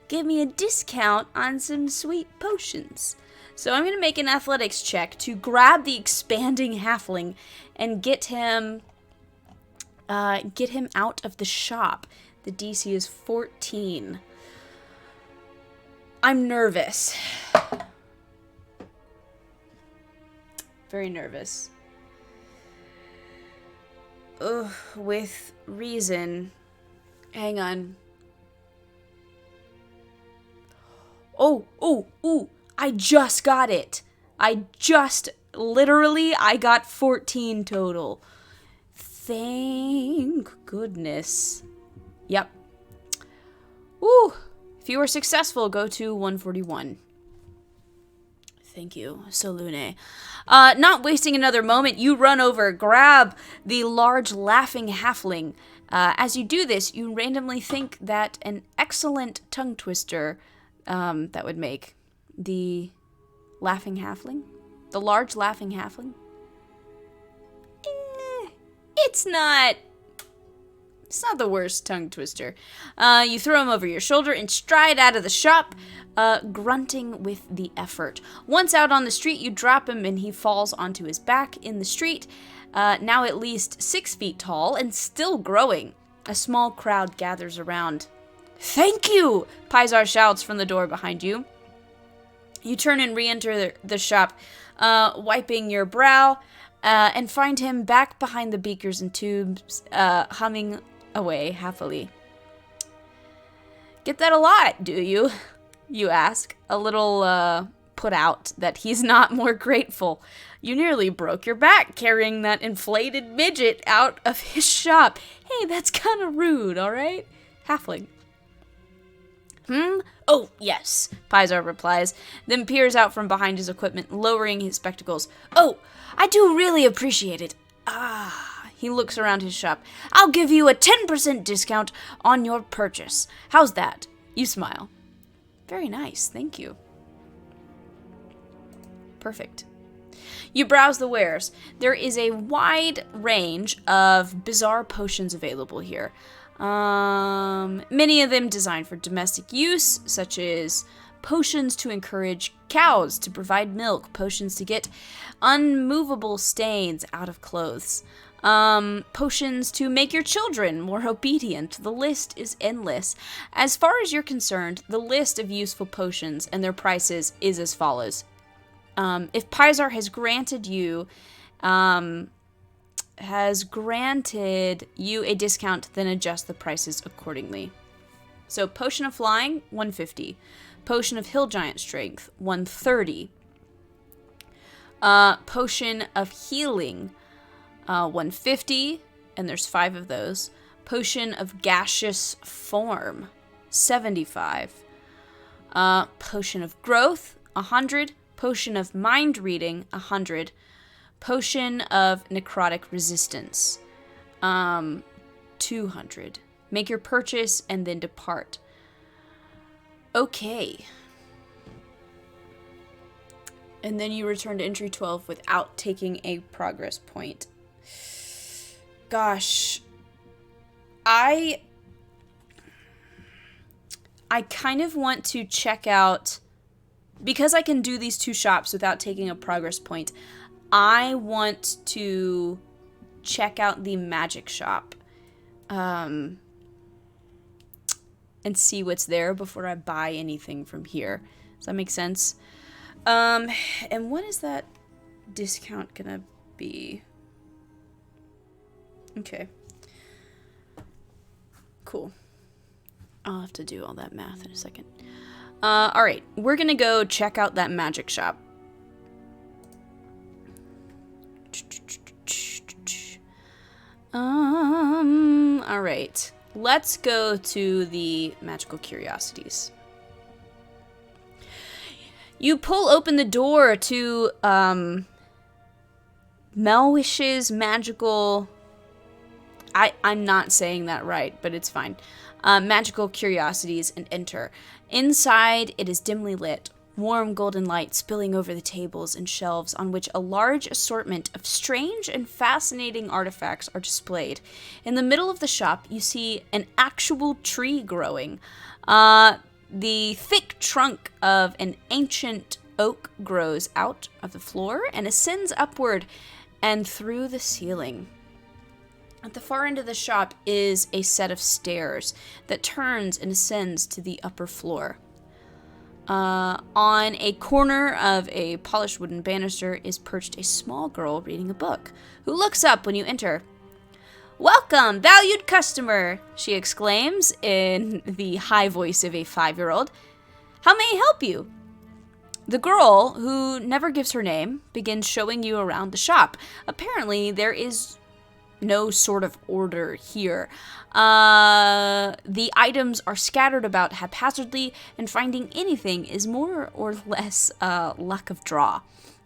give me a discount on some sweet potions. So I'm gonna make an athletics check to grab the expanding halfling and get him out of the shop. The DC is 14. I'm nervous. Very nervous. Ugh, with reason. Hang on. Oh, I just got it. I got 14 total. Thank goodness. Yep. Woo! If you were successful, go to 141. Thank you, Solune. Not wasting another moment, you run over, grab the large laughing halfling. As you do this, you randomly think that an excellent tongue twister that would make the laughing halfling, the large laughing halfling. It's not the worst tongue twister. You throw him over your shoulder and stride out of the shop, grunting with the effort. Once out on the street, you drop him and he falls onto his back in the street, now at least 6 feet tall and still growing. A small crowd gathers around. "Thank you!" Pizar shouts from the door behind you. You turn and re-enter the shop, wiping your brow, and find him back behind the beakers and tubes, humming away happily. "Get that a lot, do you?" you ask, a little put out that he's not more grateful. "You nearly broke your back carrying that inflated midget out of his shop. Hey, that's kind of rude, all right? Halfling." "Oh, yes," Pizar replies, then peers out from behind his equipment, lowering his spectacles. "Oh, I do really appreciate it. He looks around his shop. "I'll give you a 10% discount on your purchase. How's that?" You smile. "Very nice, thank you." Perfect. You browse the wares. There is a wide range of bizarre potions available here. Many of them designed for domestic use, such as potions to encourage cows to provide milk, potions to get unmovable stains out of clothes, potions to make your children more obedient. The list is endless. As far as you're concerned, the list of useful potions and their prices is as follows. If Pizar has granted you a discount, then adjust the prices accordingly. So Potion of Flying, 150. Potion of Hill Giant Strength, 130. Potion of Healing, 150, and there's 5 of those. Potion of Gaseous Form, 75. Potion of Growth, 100. Potion of Mind Reading, 100. Potion of Necrotic Resistance, 200. Make your purchase and then depart. Okay. And then you return to entry 12 without taking a progress point. Gosh. I kind of want to check out, because I can do these 2 shops without taking a progress point, I want to check out the magic shop and see what's there before I buy anything from here. Does that make sense? And what is that discount gonna be? Okay. Cool. I'll have to do all that math in a second. Alright. We're gonna go check out that magic shop. Alright. Let's go to the magical curiosities. You pull open the door to, Melwish's magical... I'm not saying that right, but it's fine. Magical curiosities and enter. Inside, it is dimly lit. Warm golden light spilling over the tables and shelves on which a large assortment of strange and fascinating artifacts are displayed. In the middle of the shop, you see an actual tree growing. The thick trunk of an ancient oak grows out of the floor and ascends upward and through the ceiling. At the far end of the shop is a set of stairs that turns and ascends to the upper floor. On a corner of a polished wooden banister is perched a small girl reading a book, who looks up when you enter. "Welcome, valued customer," she exclaims in the high voice of a 5-year-old. "How may I help you?" The girl, who never gives her name, begins showing you around the shop. Apparently, there is no sort of order here. The items are scattered about haphazardly, and finding anything is more or less luck of draw.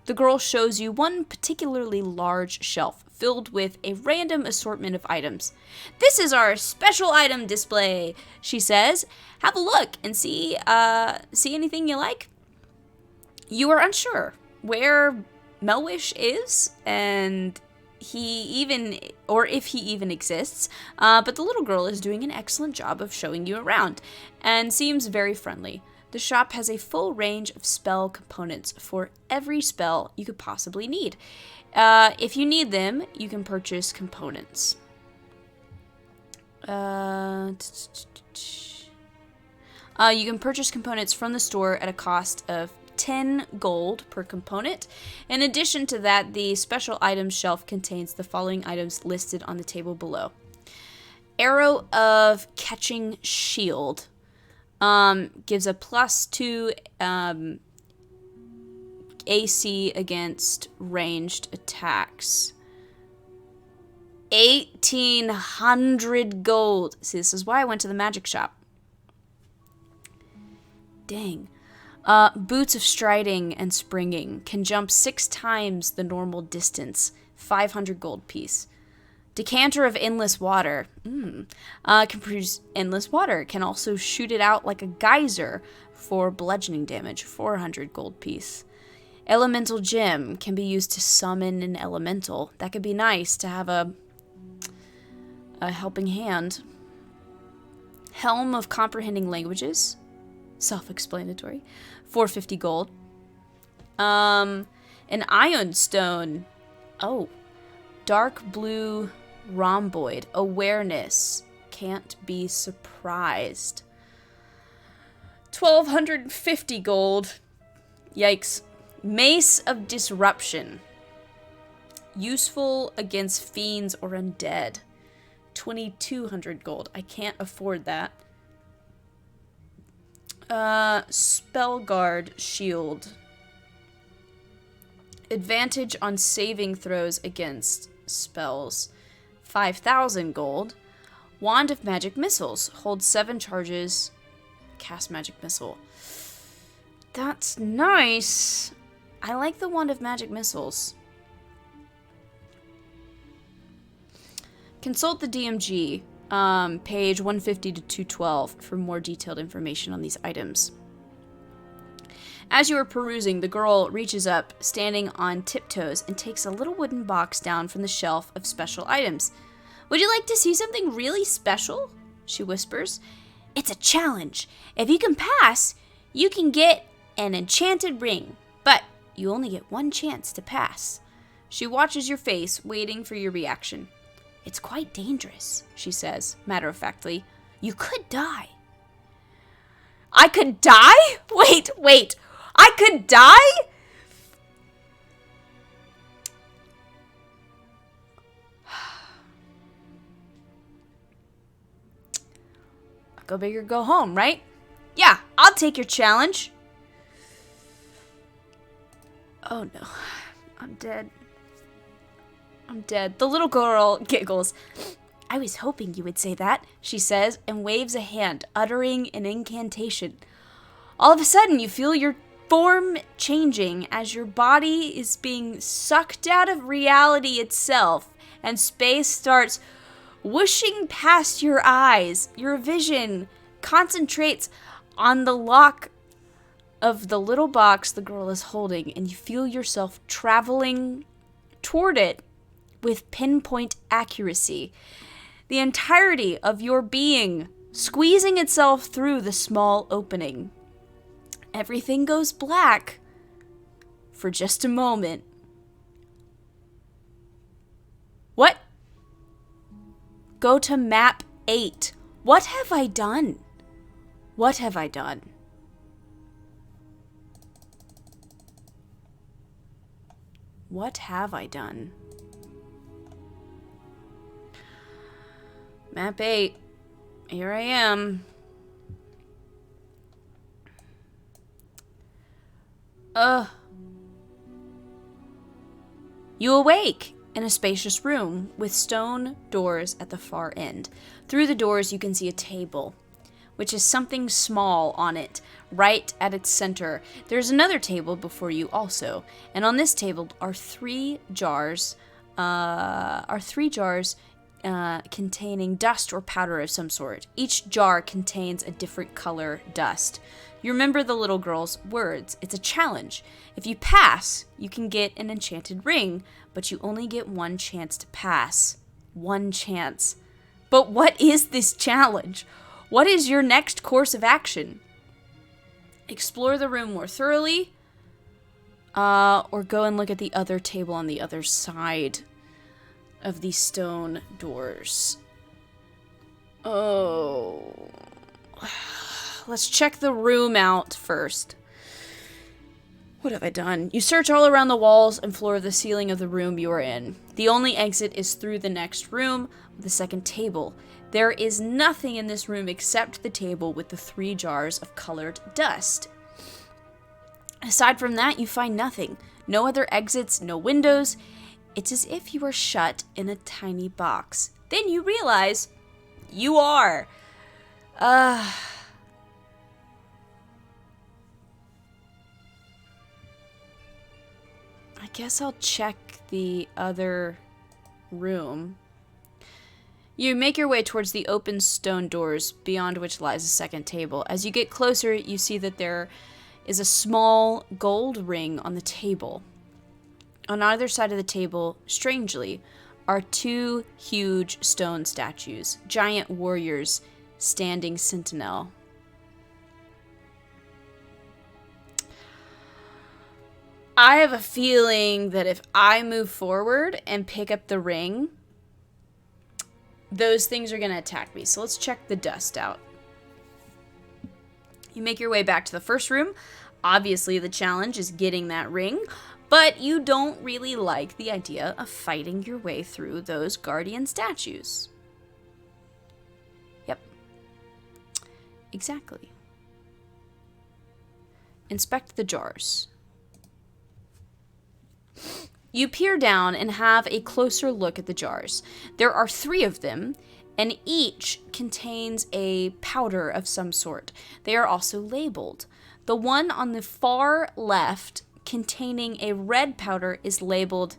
The girl shows you one particularly large shelf filled with a random assortment of items. "This is our special item display," she says. "Have a look and see anything you like." You are unsure where Melwish is, and if he even exists, but the little girl is doing an excellent job of showing you around, and seems very friendly. The shop has a full range of spell components for every spell you could possibly need. If you need them, you can purchase components. You can purchase components from the store at a cost of 10 gold per component. In addition to that, the special items shelf contains the following items listed on the table below. Arrow of Catching Shield gives a +2 AC against ranged attacks. 1,800 gold. See, this is why I went to the magic shop. Dang. Boots of Striding and Springing can jump 6 times the normal distance. 500 gold piece. Decanter of Endless Water. Can produce endless water. Can also shoot it out like a geyser for bludgeoning damage. 400 gold piece. Elemental Gem can be used to summon an elemental. That could be nice to have a helping hand. Helm of Comprehending Languages. Self-explanatory. 450 gold. An Ion Stone. Oh. Dark Blue Rhomboid. Awareness. Can't be surprised. 1,250 gold. Yikes. Mace of Disruption. Useful against fiends or undead. 2,200 gold. I can't afford that. Spellguard Shield. Advantage on saving throws against spells. 5,000 gold. Wand of Magic Missiles. Hold 7 charges. Cast Magic Missile. That's nice. I like the Wand of Magic Missiles. Consult the DMG. Page 150 to 212 for more detailed information on these items. As you are perusing, the girl reaches up, standing on tiptoes, and takes a little wooden box down from the shelf of special items. "Would you like to see something really special?" she whispers. "It's a challenge. If you can pass, you can get an enchanted ring, but you only get one chance to pass." She watches your face, waiting for your reaction. "It's quite dangerous," she says, matter-of-factly. "You could die." I could die? Wait. I could die? Go big or go home, right? Yeah, I'll take your challenge. Oh no, I'm dead. I'm dead. The little girl giggles. I was hoping you would say that, she says, and waves a hand, uttering an incantation. All of a sudden, you feel your form changing as your body is being sucked out of reality itself, and space starts whooshing past your eyes. Your vision concentrates on the lock of the little box the girl is holding, and you feel yourself traveling toward it with pinpoint accuracy. The entirety of your being squeezing itself through the small opening. Everything goes black for just a moment. What? Go to map 8. What have I done? What have I done? What have I done? Map 8. Here I am. You awake in a spacious room with stone doors at the far end. Through the doors you can see a table, which is something small on it, right at its center. There's another table before you also, and on this table are three jars containing dust or powder of some sort. Each jar contains a different color dust. You remember the little girl's words. It's a challenge. If you pass, you can get an enchanted ring, but you only get one chance to pass. One chance. But what is this challenge? What is your next course of action? Explore the room more thoroughly, or go and look at the other table on the other side of these stone doors. Oh. Let's check the room out first. What have I done? You search all around the walls and floor of the ceiling of the room you are in. The only exit is through the next room with the second table. There is nothing in this room except the table with the three jars of colored dust. Aside from that, you find nothing. No other exits, no windows. It's as if you are shut in a tiny box. Then you realize you are. I guess I'll check the other room. You make your way towards the open stone doors, beyond which lies a second table. As you get closer, you see that there is a small gold ring on the table. On either side of the table, strangely, are two huge stone statues, giant warriors standing sentinel. I have a feeling that if I move forward and pick up the ring, those things are going to attack me. So let's check the dust out. You make your way back to the first room. Obviously, the challenge is getting that ring, but you don't really like the idea of fighting your way through those guardian statues. Yep. Exactly. Inspect the jars. You peer down and have a closer look at the jars. There are 3 of them, and each contains a powder of some sort. They are also labeled. The one on the far left, containing a red powder, is labeled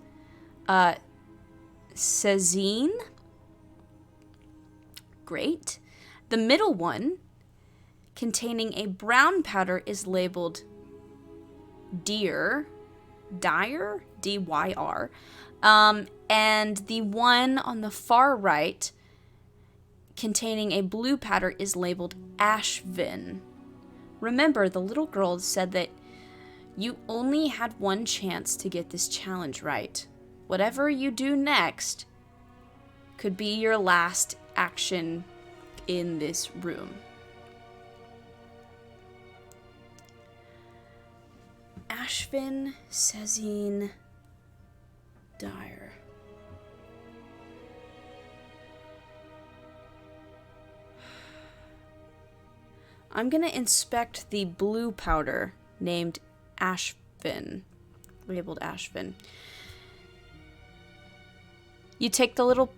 Sazine. Great. The middle one, containing a brown powder, is labeled Dyer, D-Y-R. And the one on the far right, containing a blue powder, is labeled Ashvin. Remember, the little girl said that you only had one chance to get this challenge right. Whatever you do next could be your last action in this room. Ashvin, Sezine, Dyer. I'm gonna inspect the blue powder named Ashvin, labeled Ashvin. You take a little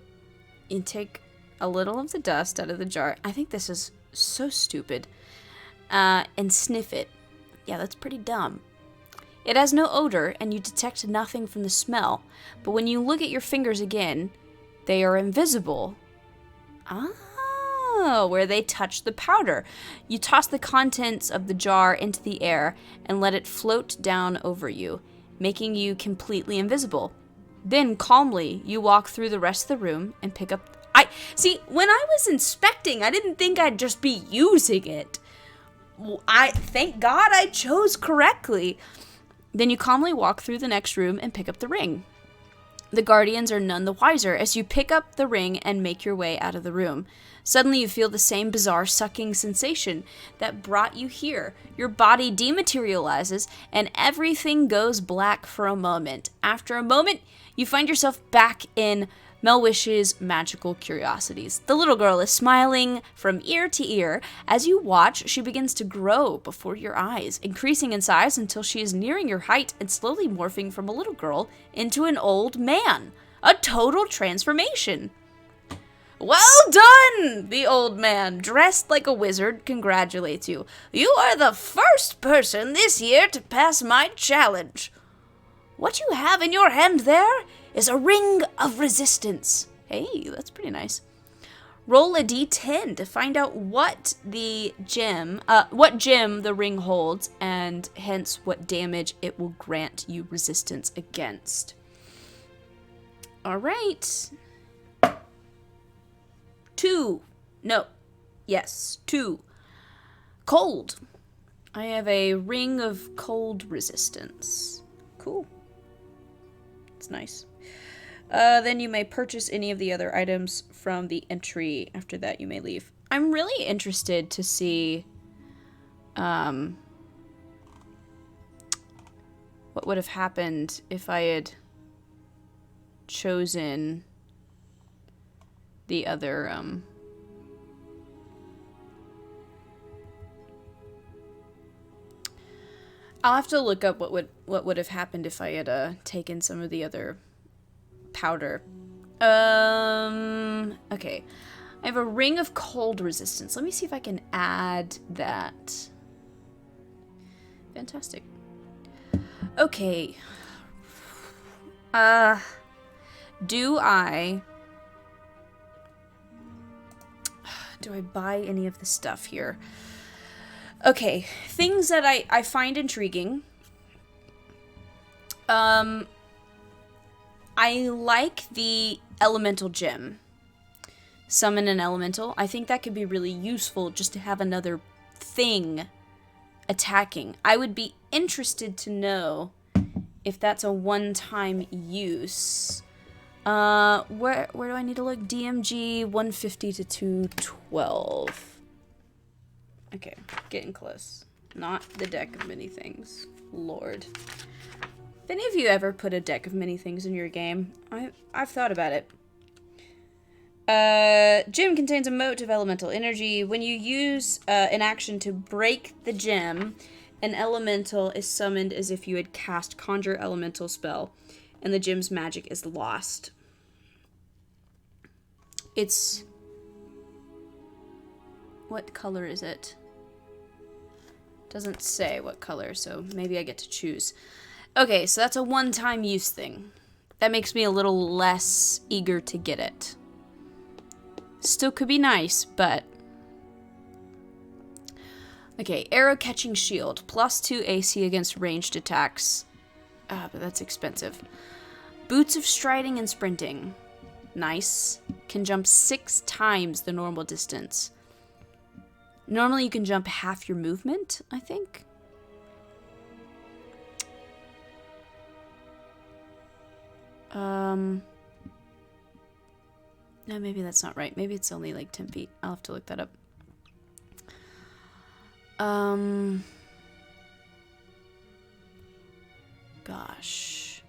of the dust out of the jar. I think this is so stupid. And sniff it. Yeah, that's pretty dumb. It has no odor, and you detect nothing from the smell. But when you look at your fingers again, they are invisible. Ah, where they touch the powder. You toss the contents of the jar into the air and let it float down over you, making you completely invisible. Then, calmly, you walk through the rest of the room and pick up... See, when I was inspecting, I didn't think I'd just be using it. Thank God I chose correctly. Then you calmly walk through the next room and pick up the ring. The guardians are none the wiser as you pick up the ring and make your way out of the room. Suddenly you feel the same bizarre sucking sensation that brought you here. Your body dematerializes and everything goes black for a moment. After a moment, you find yourself back in Melwish's magical curiosities. The little girl is smiling from ear to ear. As you watch, she begins to grow before your eyes, increasing in size until she is nearing your height and slowly morphing from a little girl into an old man. A total transformation. Well done! The old man, dressed like a wizard, congratulates you. You are the first person this year to pass my challenge. What you have in your hand there is a ring of resistance. Hey, that's pretty nice. Roll a d10 to find out what gem the ring holds, and hence what damage it will grant you resistance against. All right. 2. Cold. I have a ring of cold resistance. Cool. It's nice. Then you may purchase any of the other items from the entry. After that, you may leave. I'm really interested to see what would have happened if I had chosen the other I'll have to look up what would have happened if I had taken some of the other powder. Okay. I have a ring of cold resistance. Let me see if I can add that. Fantastic. Okay. Do I buy any of the stuff here? Okay, things that I find intriguing. I like the elemental gem. Summon an elemental. I think that could be really useful just to have another thing attacking. I would be interested to know if that's a one-time use. Where do I need to look? DMG 150 to 212. Okay, getting close. Not the deck of many things. Lord. Have any of you ever put a deck of many things in your game? I've thought about it. Gem contains a mote of elemental energy. When you use an action to break the gem, an elemental is summoned as if you had cast Conjure Elemental spell, and the gem's magic is lost. It's... What color is it? Doesn't say what color, so maybe I get to choose. Okay, so that's a one-time use thing. That makes me a little less eager to get it. Still could be nice, but... Okay, arrow catching shield. +2 AC against ranged attacks. Ah, but that's expensive. Boots of striding and sprinting. Nice. Can jump 6 times the normal distance. Normally you can jump half your movement, I think. No, maybe that's not right. Maybe it's only like 10 feet. I'll have to look that up. Gosh.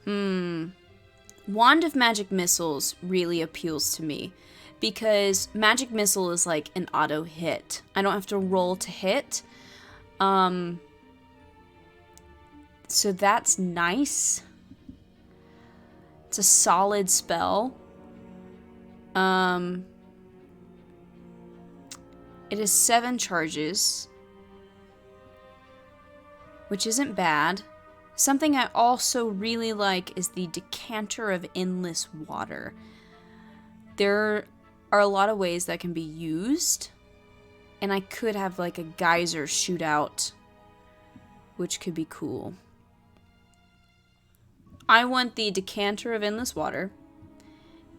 Wand of Magic Missiles really appeals to me because Magic Missile is like an auto hit. I don't have to roll to hit. So that's nice. It's a solid spell. It is 7 charges, which isn't bad. Something I also really like is the Decanter of Endless Water. There are a lot of ways that can be used, and I could have like a geyser shoot out, which could be cool. I want the Decanter of Endless Water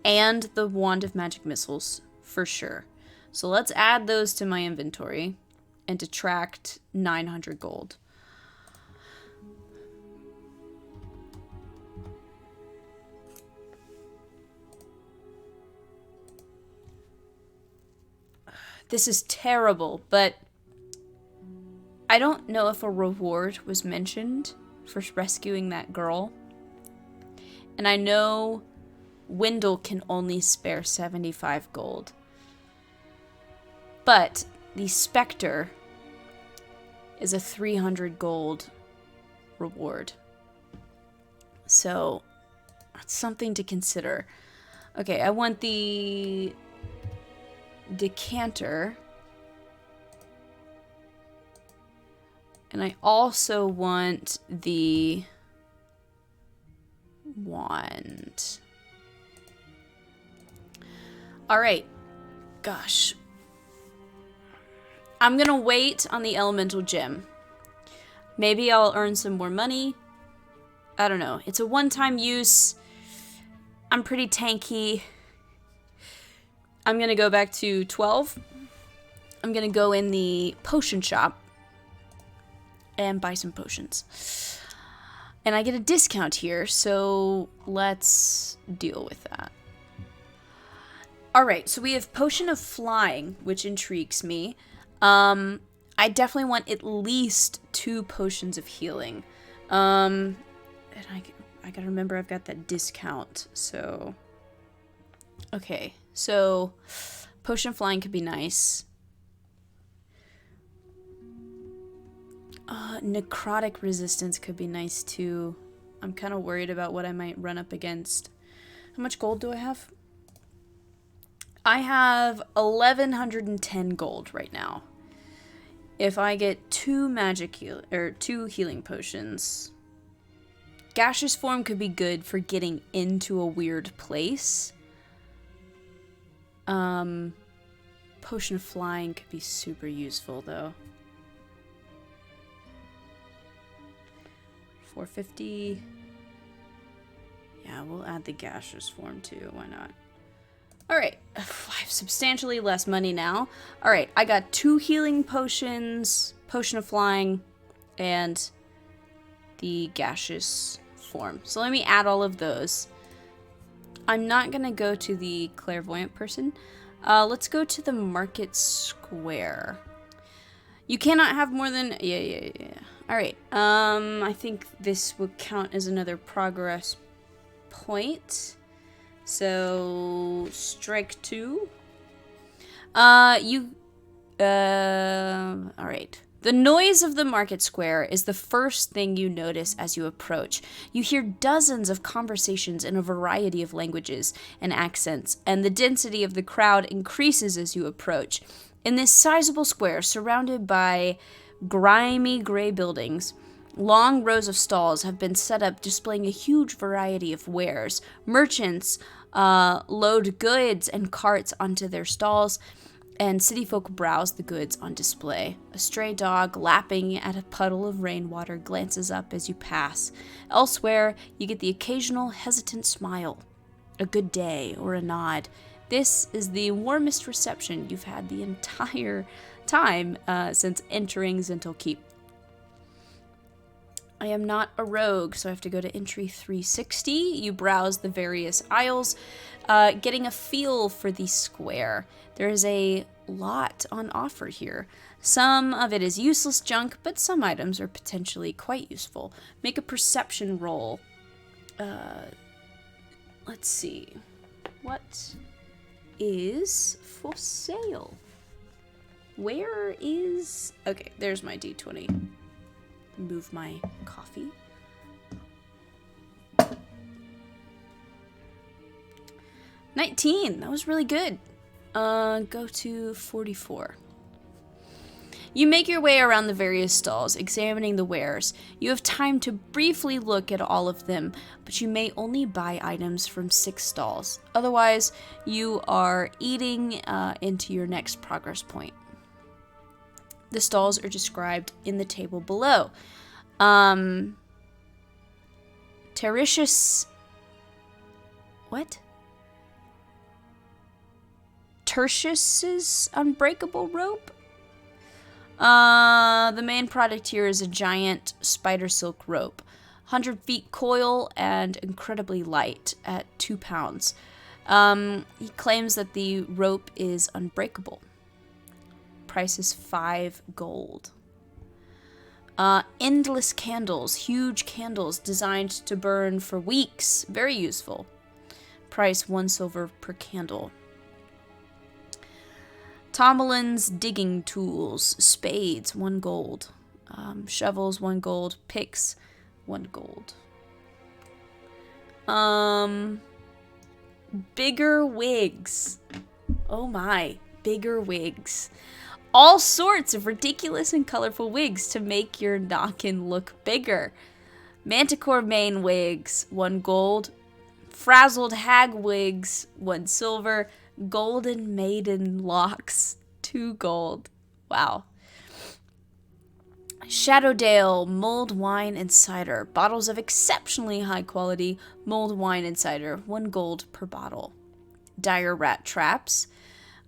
and the Wand of Magic Missiles for sure. So let's add those to my inventory and detract 900 gold. This is terrible, but I don't know if a reward was mentioned for rescuing that girl. And I know Wendell can only spare 75 gold. But the Spectre is a 300 gold reward. So that's something to consider. Okay, I want the Decanter. And I also want the wand. Alright. Gosh. I'm gonna wait on the elemental gem. Maybe I'll earn some more money. I don't know. It's a one-time use. I'm pretty tanky. I'm gonna go back to 12. I'm gonna go in the potion shop and buy some potions. And I get a discount here, so let's deal with that. Alright, so we have Potion of Flying, which intrigues me. I definitely want at least 2 potions of healing. And I gotta remember I've got that discount, so... Okay, so Potion of Flying could be nice. Necrotic resistance could be nice too. I'm kind of worried about what I might run up against. How much gold do I have? I have 1110 gold right now. If I get 2 2 healing potions, gaseous form could be good for getting into a weird place. Potion of Flying could be super useful though. 450. Yeah, we'll add the gaseous form too. Why not? Alright. I have substantially less money now. Alright, I got 2 healing potions, Potion of Flying, and the gaseous form. So let me add all of those. I'm not going to go to the clairvoyant person. Let's go to the market square. You cannot have more than... Yeah. Alright, I think this would count as another progress point. So, strike 2. Alright. The noise of the market square is the first thing you notice as you approach. You hear dozens of conversations in a variety of languages and accents, and the density of the crowd increases as you approach. In this sizable square, surrounded by grimy gray buildings, long rows of stalls have been set up displaying a huge variety of wares. Merchants load goods and carts onto their stalls, and city folk browse the goods on display. A stray dog lapping at a puddle of rainwater glances up as you pass. Elsewhere, you get the occasional hesitant smile, a good day, or a nod. This is the warmest reception you've had the entire time since entering Zhentil Keep. I am not a rogue, so I have to go to entry 360. You browse the various aisles, getting a feel for the square. There is a lot on offer here. Some of it is useless junk, but some items are potentially quite useful. Make a perception roll. Let's see. What is for sale? Where is... Okay, there's my D20. Move my coffee. $19. That was really good. Go to 44. You make your way around the various stalls, examining the wares. You have time to briefly look at all of them, but you may only buy items from 6 stalls. Otherwise, you are eating into your next progress point. The stalls are described in the table below. Tertius... What? Tertius's unbreakable rope? The main product here is a giant spider silk rope. 100 feet coil and incredibly light at 2 pounds. He claims that the rope is unbreakable. Price is 5 gold. Endless candles, huge candles designed to burn for weeks. Very useful. Price 1 silver per candle. Tomelin's digging tools, spades, 1 gold. Shovels, 1 gold. Picks, 1 gold. Bigger wigs. Oh my, bigger wigs. All sorts of ridiculous and colorful wigs to make your noggin look bigger. Manticore mane wigs, 1 gold. Frazzled hag wigs, 1 silver. Golden maiden locks, 2 gold. Wow. Shadowdale mulled wine and cider. Bottles of exceptionally high quality mulled wine and cider, 1 gold per bottle. Dire rat traps.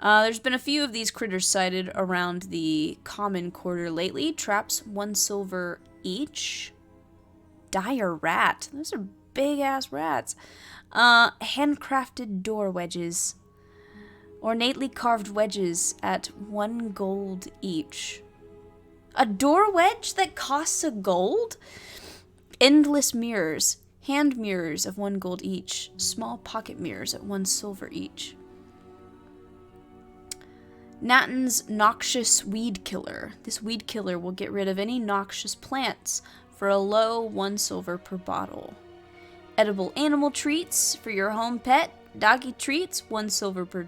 There's been a few of these critters sighted around the common quarter lately. Traps, 1 silver each. Dire rat. Those are big ass rats. Handcrafted door wedges. Ornately carved wedges at 1 gold each. A door wedge that costs a gold? Endless mirrors. Hand mirrors of 1 gold each. Small pocket mirrors at 1 silver each. Natton's noxious weed killer. This weed killer will get rid of any noxious plants for a low 1 silver per bottle. Edible animal treats for your home pet. Doggy treats, 1 silver per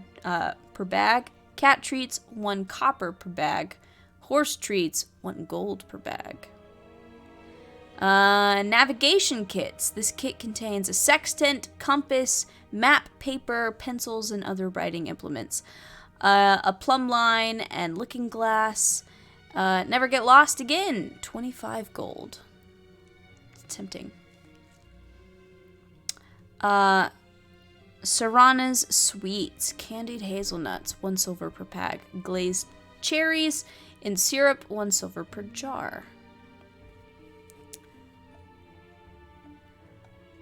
bag. Cat treats, 1 copper per bag. Horse treats, 1 gold per bag. Navigation kits. This kit contains a sextant, compass, map, paper, pencils, and other writing implements. A plumb line and looking glass. Never get lost again. 25 gold. It's tempting. Serrana's Sweets, candied hazelnuts, 1 silver per bag. Glazed cherries in syrup, 1 silver per jar.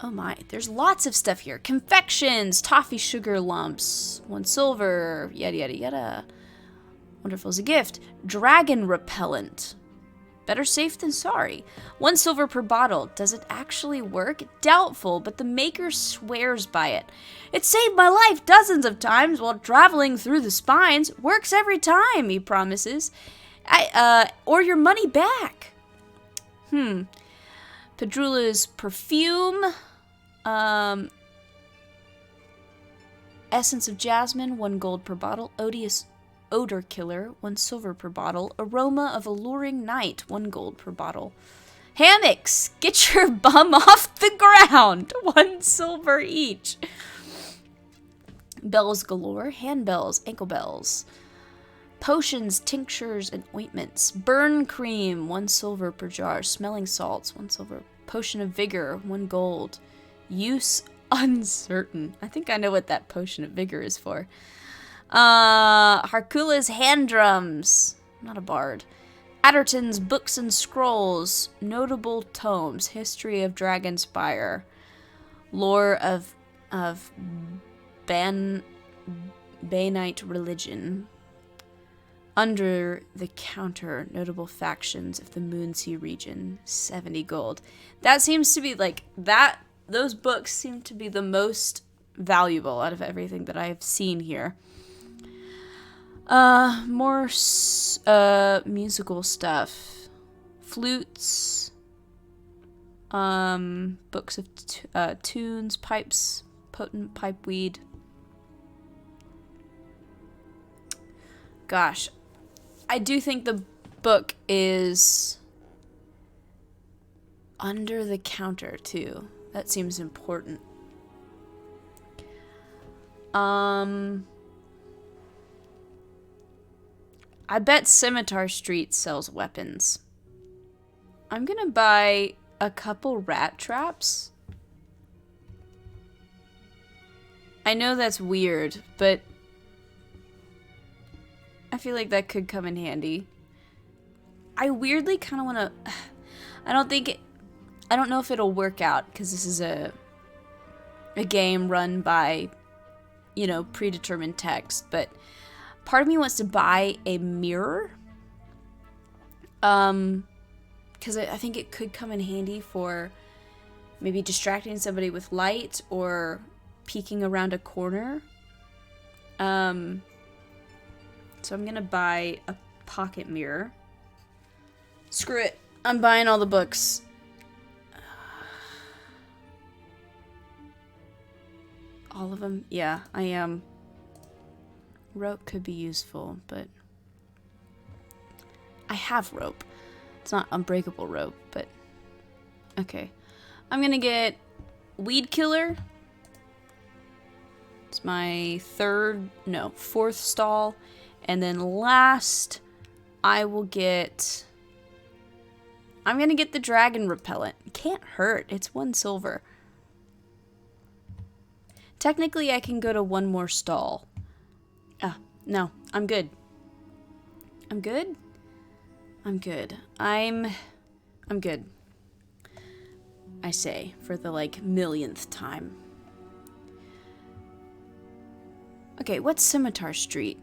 Oh my, there's lots of stuff here. Confections, toffee sugar lumps, 1 silver, yada yada yada. Wonderful as a gift. Dragon repellent. Better safe than sorry. 1 silver per bottle. Does it actually work? Doubtful, but the maker swears by it. It saved my life dozens of times while traveling through the spines. Works every time, he promises. Or your money back. Padrula's perfume. Essence of jasmine, 1 gold per bottle. Odious odor killer, 1 silver per bottle. Aroma of alluring night, 1 gold per bottle. Hammocks, get your bum off the ground, 1 silver each. Bells galore, handbells, ankle bells. Potions, tinctures, and ointments. Burn cream, 1 silver per jar. Smelling salts, 1 silver. Potion of vigor, 1 gold. Use uncertain. I think I know what that potion of vigor is for. Harkula's hand drums. Not a bard. Adderton's books and scrolls. Notable tomes. History of Dragonspire. Lore of Banite religion. Under the counter, notable factions of the Moonsea region, 70 gold. That seems to be like that. Those books seem to be the most valuable out of everything that I've seen here. More musical stuff. Flutes. Books of tunes, pipes, potent pipe weed. Gosh, I do think the book is under the counter too. That seems important. I bet Scimitar Street sells weapons. I'm gonna buy a couple rat traps. I know that's weird, but I feel like that could come in handy. I weirdly kind of want to... I don't know if it'll work out, because this is a game run by, you know, predetermined text, but part of me wants to buy a mirror. Because I think it could come in handy for maybe distracting somebody with light or peeking around a corner. So I'm going to buy a pocket mirror. Screw it. I'm buying all the books. All of them? Yeah, I am. Rope could be useful, but I have rope. It's not unbreakable rope, but okay. I'm gonna get Weed Killer. It's my fourth stall. And then last, I'm gonna get the Dragon Repellent. It can't hurt. It's 1 silver. Technically, I can go to 1 more stall. No, I'm good. I'm good? I'm good. I'm good. I say, for the, like, millionth time. Okay, what's Scimitar Street?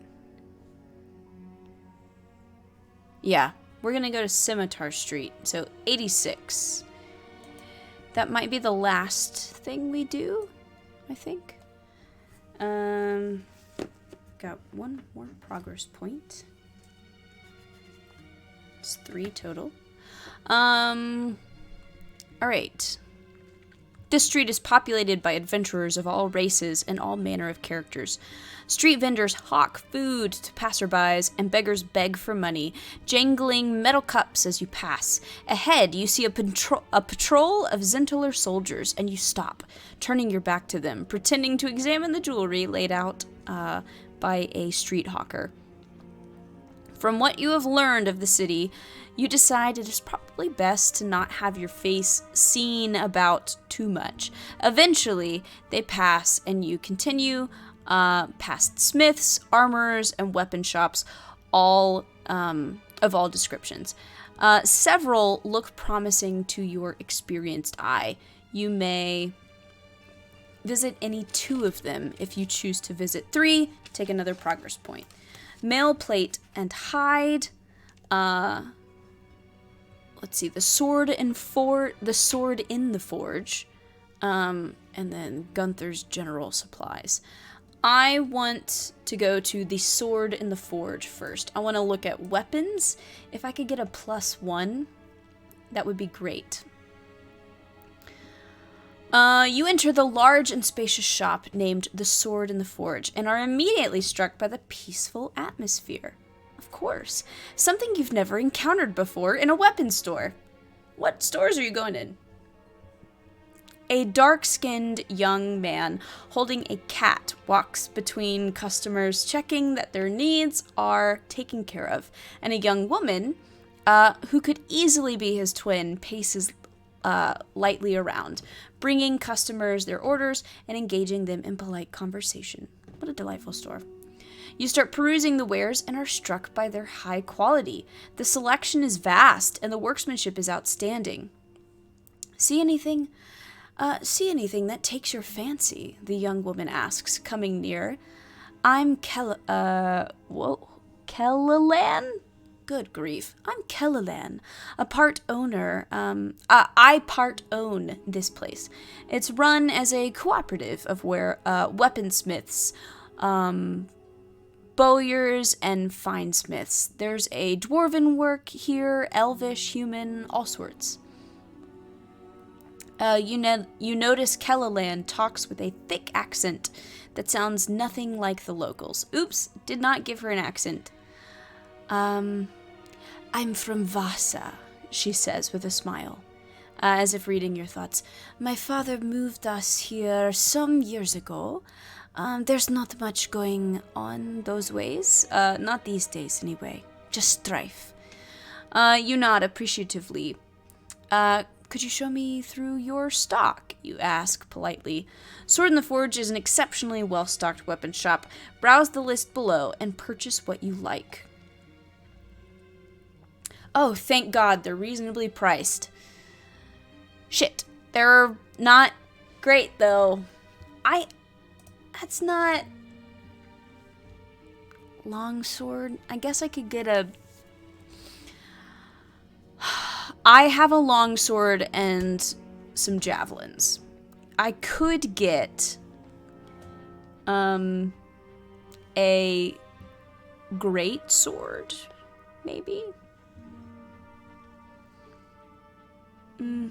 Yeah, we're gonna go to Scimitar Street. So, 86. That might be the last thing we do, I think. Got 1 more progress point. It's 3 total. Alright. This street is populated by adventurers of all races and all manner of characters. Street vendors hawk food to passerbys, and beggars beg for money, jangling metal cups as you pass. Ahead, you see a patrol of Zhentiller soldiers, and you stop, turning your back to them, pretending to examine the jewelry laid out by a street hawker. From what you have learned of the city, you decide it is probably best to not have your face seen about too much. Eventually, they pass and you continue past smiths, armorers, and weapon shops, all of all descriptions. Several look promising to your experienced eye. You may visit any 2 of them. If you choose to visit 3, take another progress point. Mail plate and hide. Let's see, the sword in the forge, and then Gunther's general supplies. I want to go to the sword in the forge first. I want to look at weapons. If I could get a +1, that would be great. You enter the large and spacious shop named The Sword in the Forge and are immediately struck by the peaceful atmosphere. Of course, something you've never encountered before in a weapons store. What stores are you going in? A dark-skinned young man holding a cat walks between customers, checking that their needs are taken care of, and a young woman, who could easily be his twin, paces lightly around, bringing customers their orders and engaging them in polite conversation. What a delightful store. You start perusing the wares and are struck by their high quality. The selection is vast and the workmanship is outstanding. See anything that takes your fancy? The young woman asks, coming near. Kellilan? Good grief. I'm Kellilan, a part owner. I part own this place. It's run as a cooperative of where weaponsmiths, bowyers, and finesmiths. There's a dwarven work here, elvish, human, all sorts. You notice Kellilan talks with a thick accent that sounds nothing like the locals. Oops, did not give her an accent. I'm from Vasa, she says with a smile, as if reading your thoughts. My father moved us here some years ago. There's not much going on those ways. Not these days, anyway. Just strife. You nod appreciatively. Could you show me through your stock? You ask politely. Sword in the Forge is an exceptionally well-stocked weapon shop. Browse the list below and purchase what you like. Oh, thank God, they're reasonably priced. Shit, they're not great, though. That's not... Longsword? I guess I could get a... I have a longsword and some javelins. I could get a great sword, maybe. No,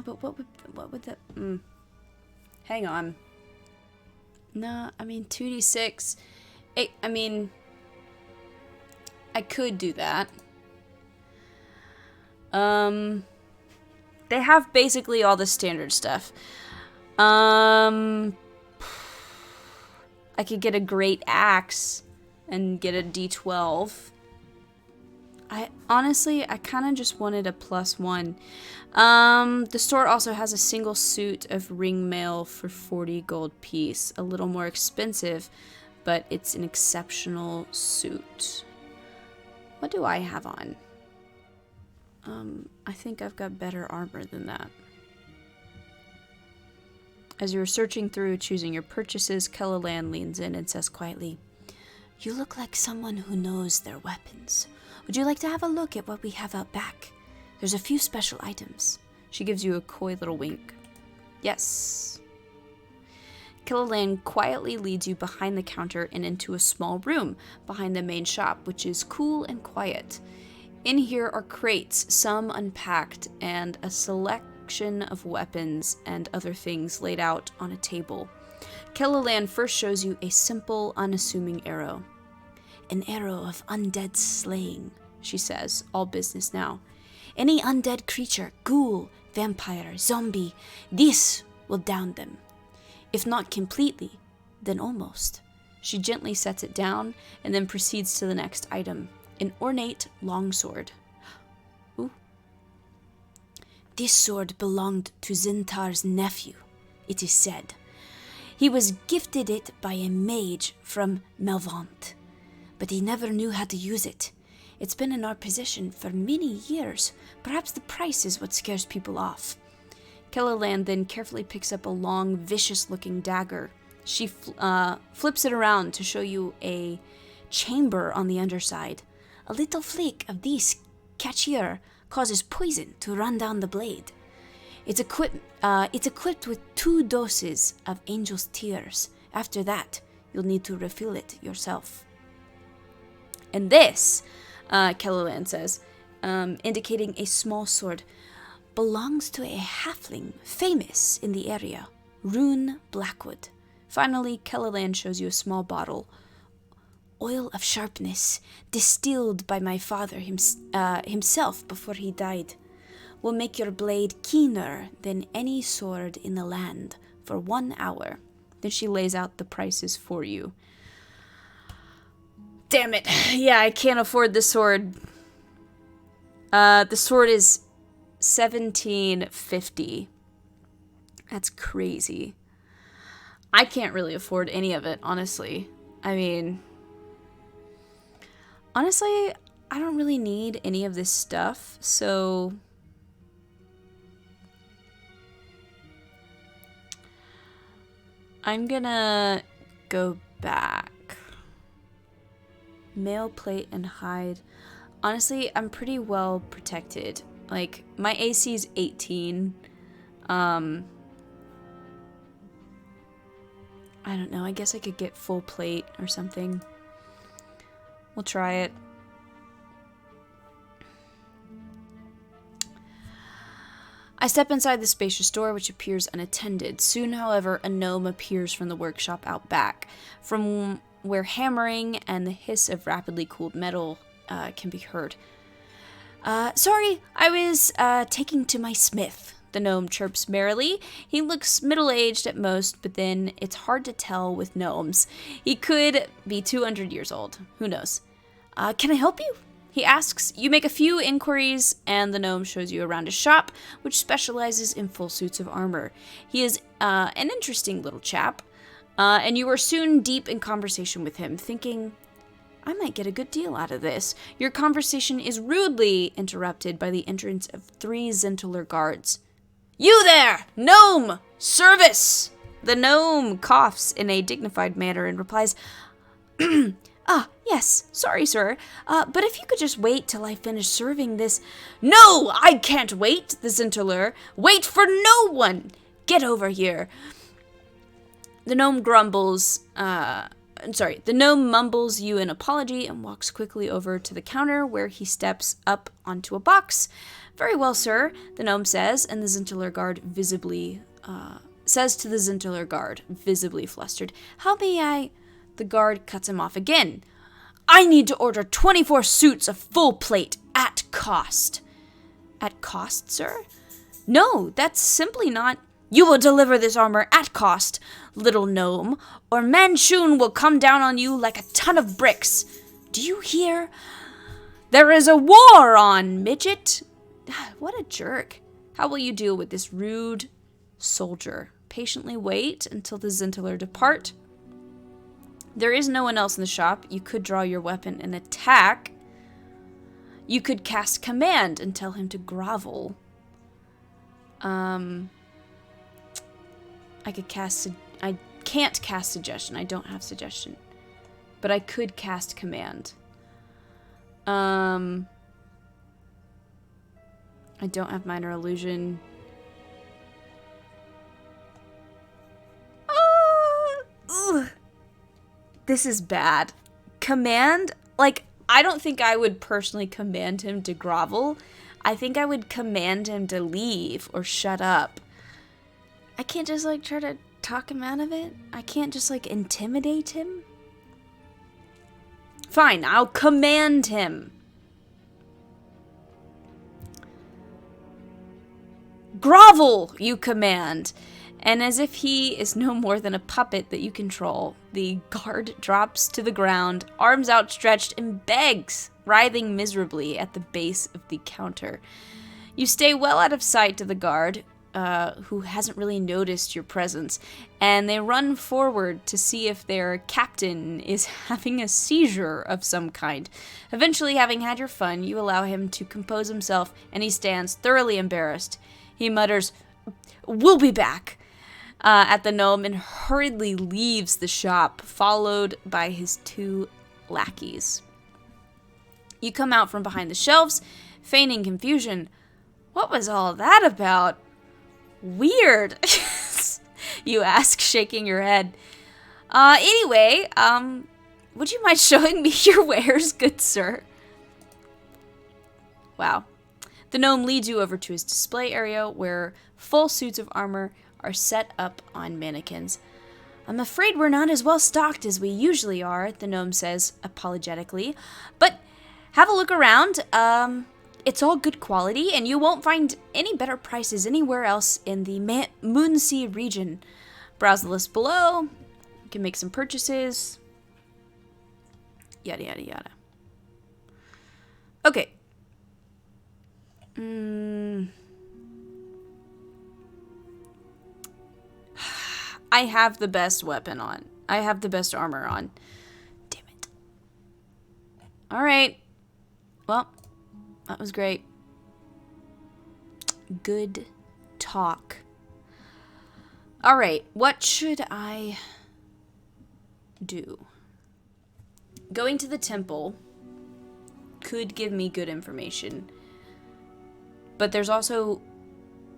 but what would that? Hang on. No, I mean 2d6. I mean, I could do that. They have basically all the standard stuff. I could get a great axe and get a d12. I kind of just wanted a +1. The store also has a single suit of ring mail for 40 gold piece. A little more expensive, but it's an exceptional suit. What do I have on? I think I've got better armor than that. As you are searching through, choosing your purchases, Kellilan leans in and says quietly, "You look like someone who knows their weapons. Would you like to have a look at what we have out back? There's a few special items." She gives you a coy little wink. Yes. Kellilan quietly leads you behind the counter and into a small room behind the main shop, which is cool and quiet. In here are crates, some unpacked, and a selection of weapons and other things laid out on a table. Kellilan first shows you a simple, unassuming arrow. "An arrow of undead slaying," she says, all business now. "Any undead creature, ghoul, vampire, zombie, this will down them. If not completely, then almost." She gently sets it down and then proceeds to the next item. An ornate longsword. Ooh. "This sword belonged to Zintar's nephew, it is said. He was gifted it by a mage from Melvant, but he never knew how to use it. It's been in our possession for many years. Perhaps the price is what scares people off." Kellilan then carefully picks up a long, vicious-looking dagger. She flips it around to show you a chamber on the underside. "A little flick of this catch here causes poison to run down the blade. It's equipped with 2 doses of angel's tears. After that, you'll need to refill it yourself." And this, Kellilan says, indicating a small sword, "belongs to a halfling famous in the area, Rune Blackwood." Finally, Kellilan shows you a small bottle. "Oil of sharpness, distilled by my father himself before he died, will make your blade keener than any sword in the land for 1 hour. Then she lays out the prices for you. Damn it. Yeah, I can't afford the sword. The sword is $17.50. That's crazy. I can't really afford any of it, honestly. I mean, honestly, I don't really need any of this stuff, so I'm gonna go back. Mail plate and hide. Honestly, I'm pretty well protected. Like, my AC is 18. I don't know. I guess I could get full plate or something. We'll try it. I step inside the spacious door, which appears unattended. Soon, however, a gnome appears from the workshop out back, from where hammering and the hiss of rapidly cooled metal can be heard. Sorry, I was taking to my smith, the gnome chirps merrily. He looks middle-aged at most, but then it's hard to tell with gnomes. He could be 200 years old. Who knows? Can I help you? He asks. You make a few inquiries, and the gnome shows you around a shop, which specializes in full suits of armor. He is an interesting little chap, and you are soon deep in conversation with him, thinking, I might get a good deal out of this. Your conversation is rudely interrupted by the entrance of 3 Zhentil guards. You there! Gnome! Service! The gnome coughs in a dignified manner and replies, yes, sorry, sir, but if you could just wait till I finish serving this... No, I can't wait, the Zhentil. Wait for no one! Get over here. The gnome grumbles, the gnome mumbles you an apology and walks quickly over to the counter where he steps up onto a box. Very well, sir, the gnome says, and the Zhentil guard says to the Zhentil guard, visibly flustered, how may I... The guard cuts him off again. I need to order 24 suits of full plate at cost. At cost, sir? No, that's simply not... You will deliver this armor at cost, little gnome, or Manchun will come down on you like a ton of bricks. Do you hear? There is a war on, midget. What a jerk. How will you deal with this rude soldier? Patiently wait until the Zhentil depart. There is no one else in the shop. You could draw your weapon and attack. You could cast command and tell him to grovel. I can't cast suggestion. I don't have suggestion. But I could cast command. I don't have minor illusion. This is bad. Command? Like, I don't think I would personally command him to grovel. I think I would command him to leave or shut up. I can't just, like, try to talk him out of it. I can't just, like, intimidate him. Fine, I'll command him. Grovel, you command. And as if he is no more than a puppet that you control, the guard drops to the ground, arms outstretched, and begs, writhing miserably at the base of the counter. You stay well out of sight of the guard, who hasn't really noticed your presence, and they run forward to see if their captain is having a seizure of some kind. Eventually, having had your fun, you allow him to compose himself, and he stands thoroughly embarrassed. He mutters, "We'll be back," at the gnome and hurriedly leaves the shop, followed by his 2 lackeys. You come out from behind the shelves, feigning confusion. What was all that about? Weird, you ask, shaking your head. Anyway, would you mind showing me your wares, good sir? Wow. The gnome leads you over to his display area where full suits of armor are set up on mannequins. I'm afraid we're not as well stocked as we usually are, the gnome says apologetically. But have a look around. It's all good quality, and you won't find any better prices anywhere else in the Moonsea region. Browse the list below. You can make some purchases. Yada, yada, yada. Okay. I have the best weapon on. I have the best armor on. Damn it. Alright. Well, that was great. Good talk. Alright, what should I do? going to the temple could give me good information. But there's also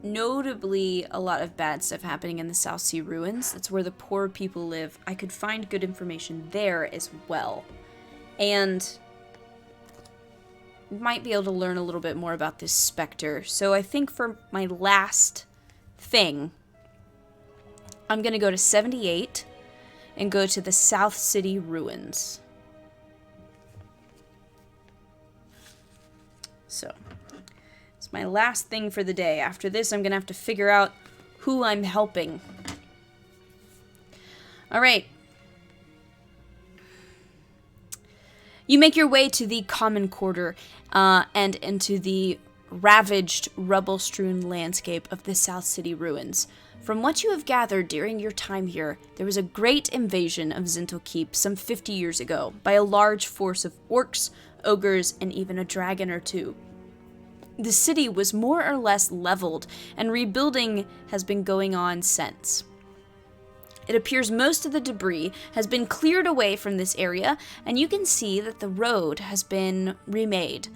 notably a lot of bad stuff happening in the South Sea ruins. That's where the poor people live. I could find good information there as well. And might be able to learn a little bit more about this specter. So I think for my last thing, I'm going to go to 78 and go to the South City ruins. So it's my last thing for the day. After this, I'm going to have to figure out who I'm helping. All right. You make your way to the common quarter and into the ravaged, rubble-strewn landscape of the South City ruins. From what you have gathered during your time here, there was a great invasion of Zhentil Keep some 50 years ago by a large force of orcs, ogres, and even a dragon or two. The city was more or less leveled, and rebuilding has been going on since. It appears most of the debris has been cleared away from this area, and you can see that the road has been remade.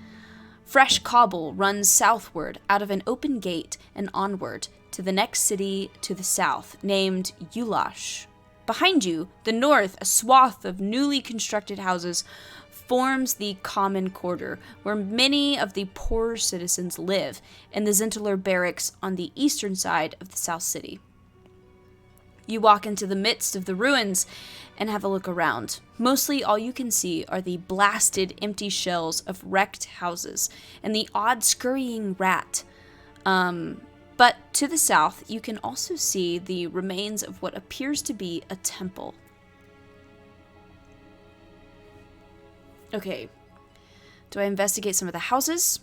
Fresh cobble runs southward out of an open gate and onward to the next city to the south, named Ulash. Behind you, the north, a swath of newly constructed houses forms the common quarter, where many of the poorer citizens live, in the Zhentiler barracks on the eastern side of the South City. You walk into the midst of the ruins and have a look around. Mostly all you can see are the blasted, empty shells of wrecked houses and the odd scurrying rat. But to the south, you can also see the remains of what appears to be a temple. Okay, do I investigate some of the houses?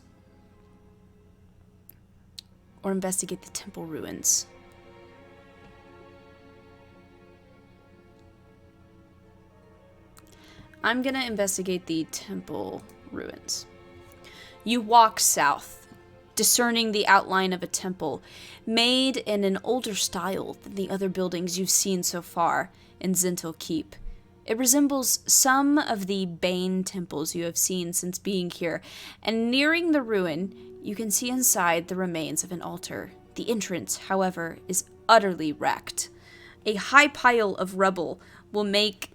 Or investigate the temple ruins? I'm gonna investigate the temple ruins. You walk south, discerning the outline of a temple made in an older style than the other buildings you've seen so far in Zhentil Keep. It resembles some of the Bane temples you have seen since being here, and nearing the ruin, you can see inside the remains of an altar. The entrance, however, is utterly wrecked. A high pile of rubble will make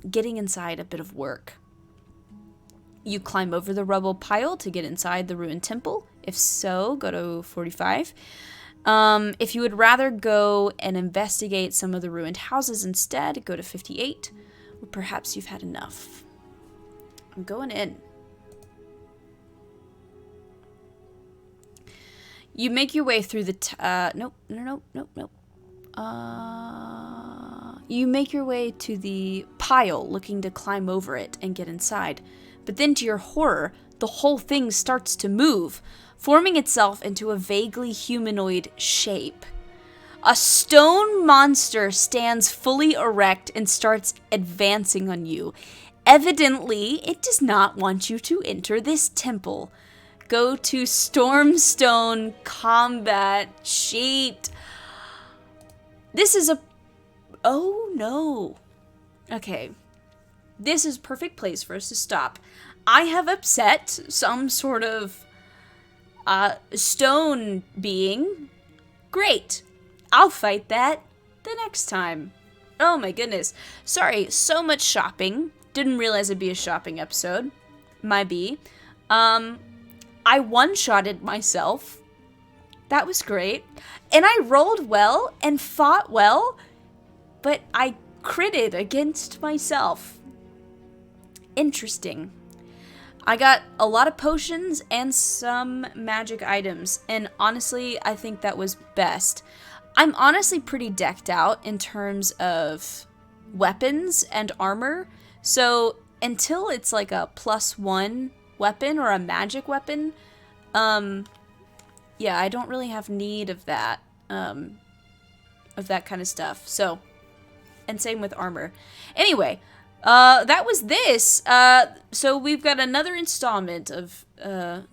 getting inside a bit of work. You climb over the rubble pile to get inside the ruined temple. If so, go to 45. If you would rather go and investigate some of the ruined houses instead, go to 58. Or perhaps you've had enough. I'm going in. You make your way through the... Nope. You make your way to the pile, looking to climb over it and get inside. But then to your horror, the whole thing starts to move, forming itself into a vaguely humanoid shape. A stone monster stands fully erect and starts advancing on you. Evidently, it does not want you to enter this temple. Go to Stormstone Combat Sheet. This is a... Oh, no. Okay. This is a perfect place for us to stop. I have upset some sort of stone being. Great. I'll fight that the next time. Oh my goodness. Sorry, so much shopping. Didn't realize it'd be a shopping episode. Might be. I one-shotted myself. That was great. And I rolled well and fought well, but I critted against myself. Interesting. I got a lot of potions and some magic items, and honestly, I think that was best. I'm honestly pretty decked out in terms of weapons and armor, so until it's like a +1 weapon or a magic weapon, yeah, I don't really have need of that kind of stuff. So, and same with armor. Anyway, that was this. So we've got another installment of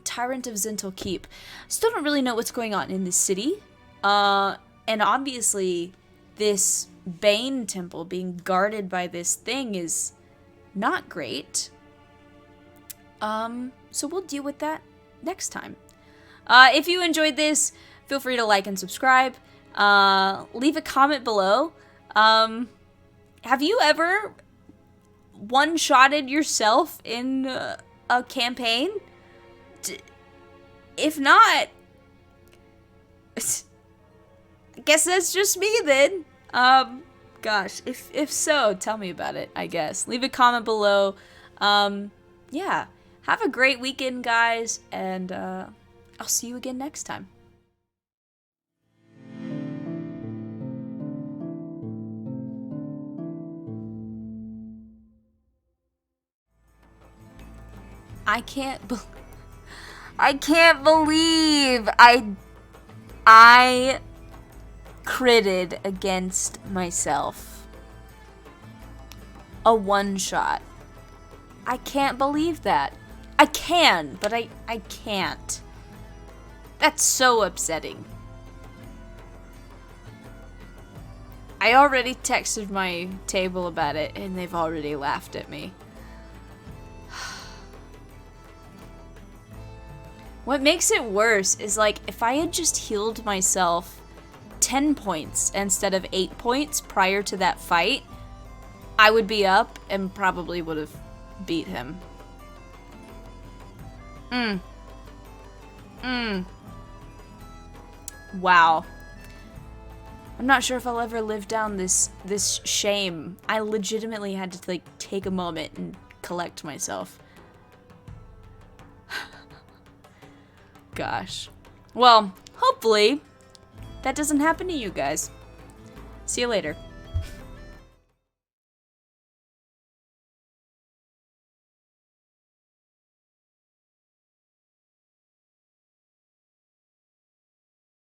Tyrant of Zhentil Keep. Still don't really know what's going on in this city. And obviously, this Bane temple being guarded by this thing is not great. So we'll deal with that next time. If you enjoyed this, feel free to like and subscribe. Leave a comment below. Have you ever one-shotted yourself in a campaign? If not, I guess that's just me then. Gosh, if so, tell me about it, I guess. Leave a comment below. Yeah. Have a great weekend, guys, and I'll see you again next time. I can't believe I critted against myself. A one-shot. I can't believe that. I can, but I can't. That's so upsetting. I already texted my table about it, and they've already laughed at me. What makes it worse is, like, if I had just healed myself 10 points instead of 8 points prior to that fight, I would be up and probably would have beat him. Wow. I'm not sure if I'll ever live down this shame. I legitimately had to, like, take a moment and collect myself. Gosh. Well, hopefully that doesn't happen to you guys. See you later.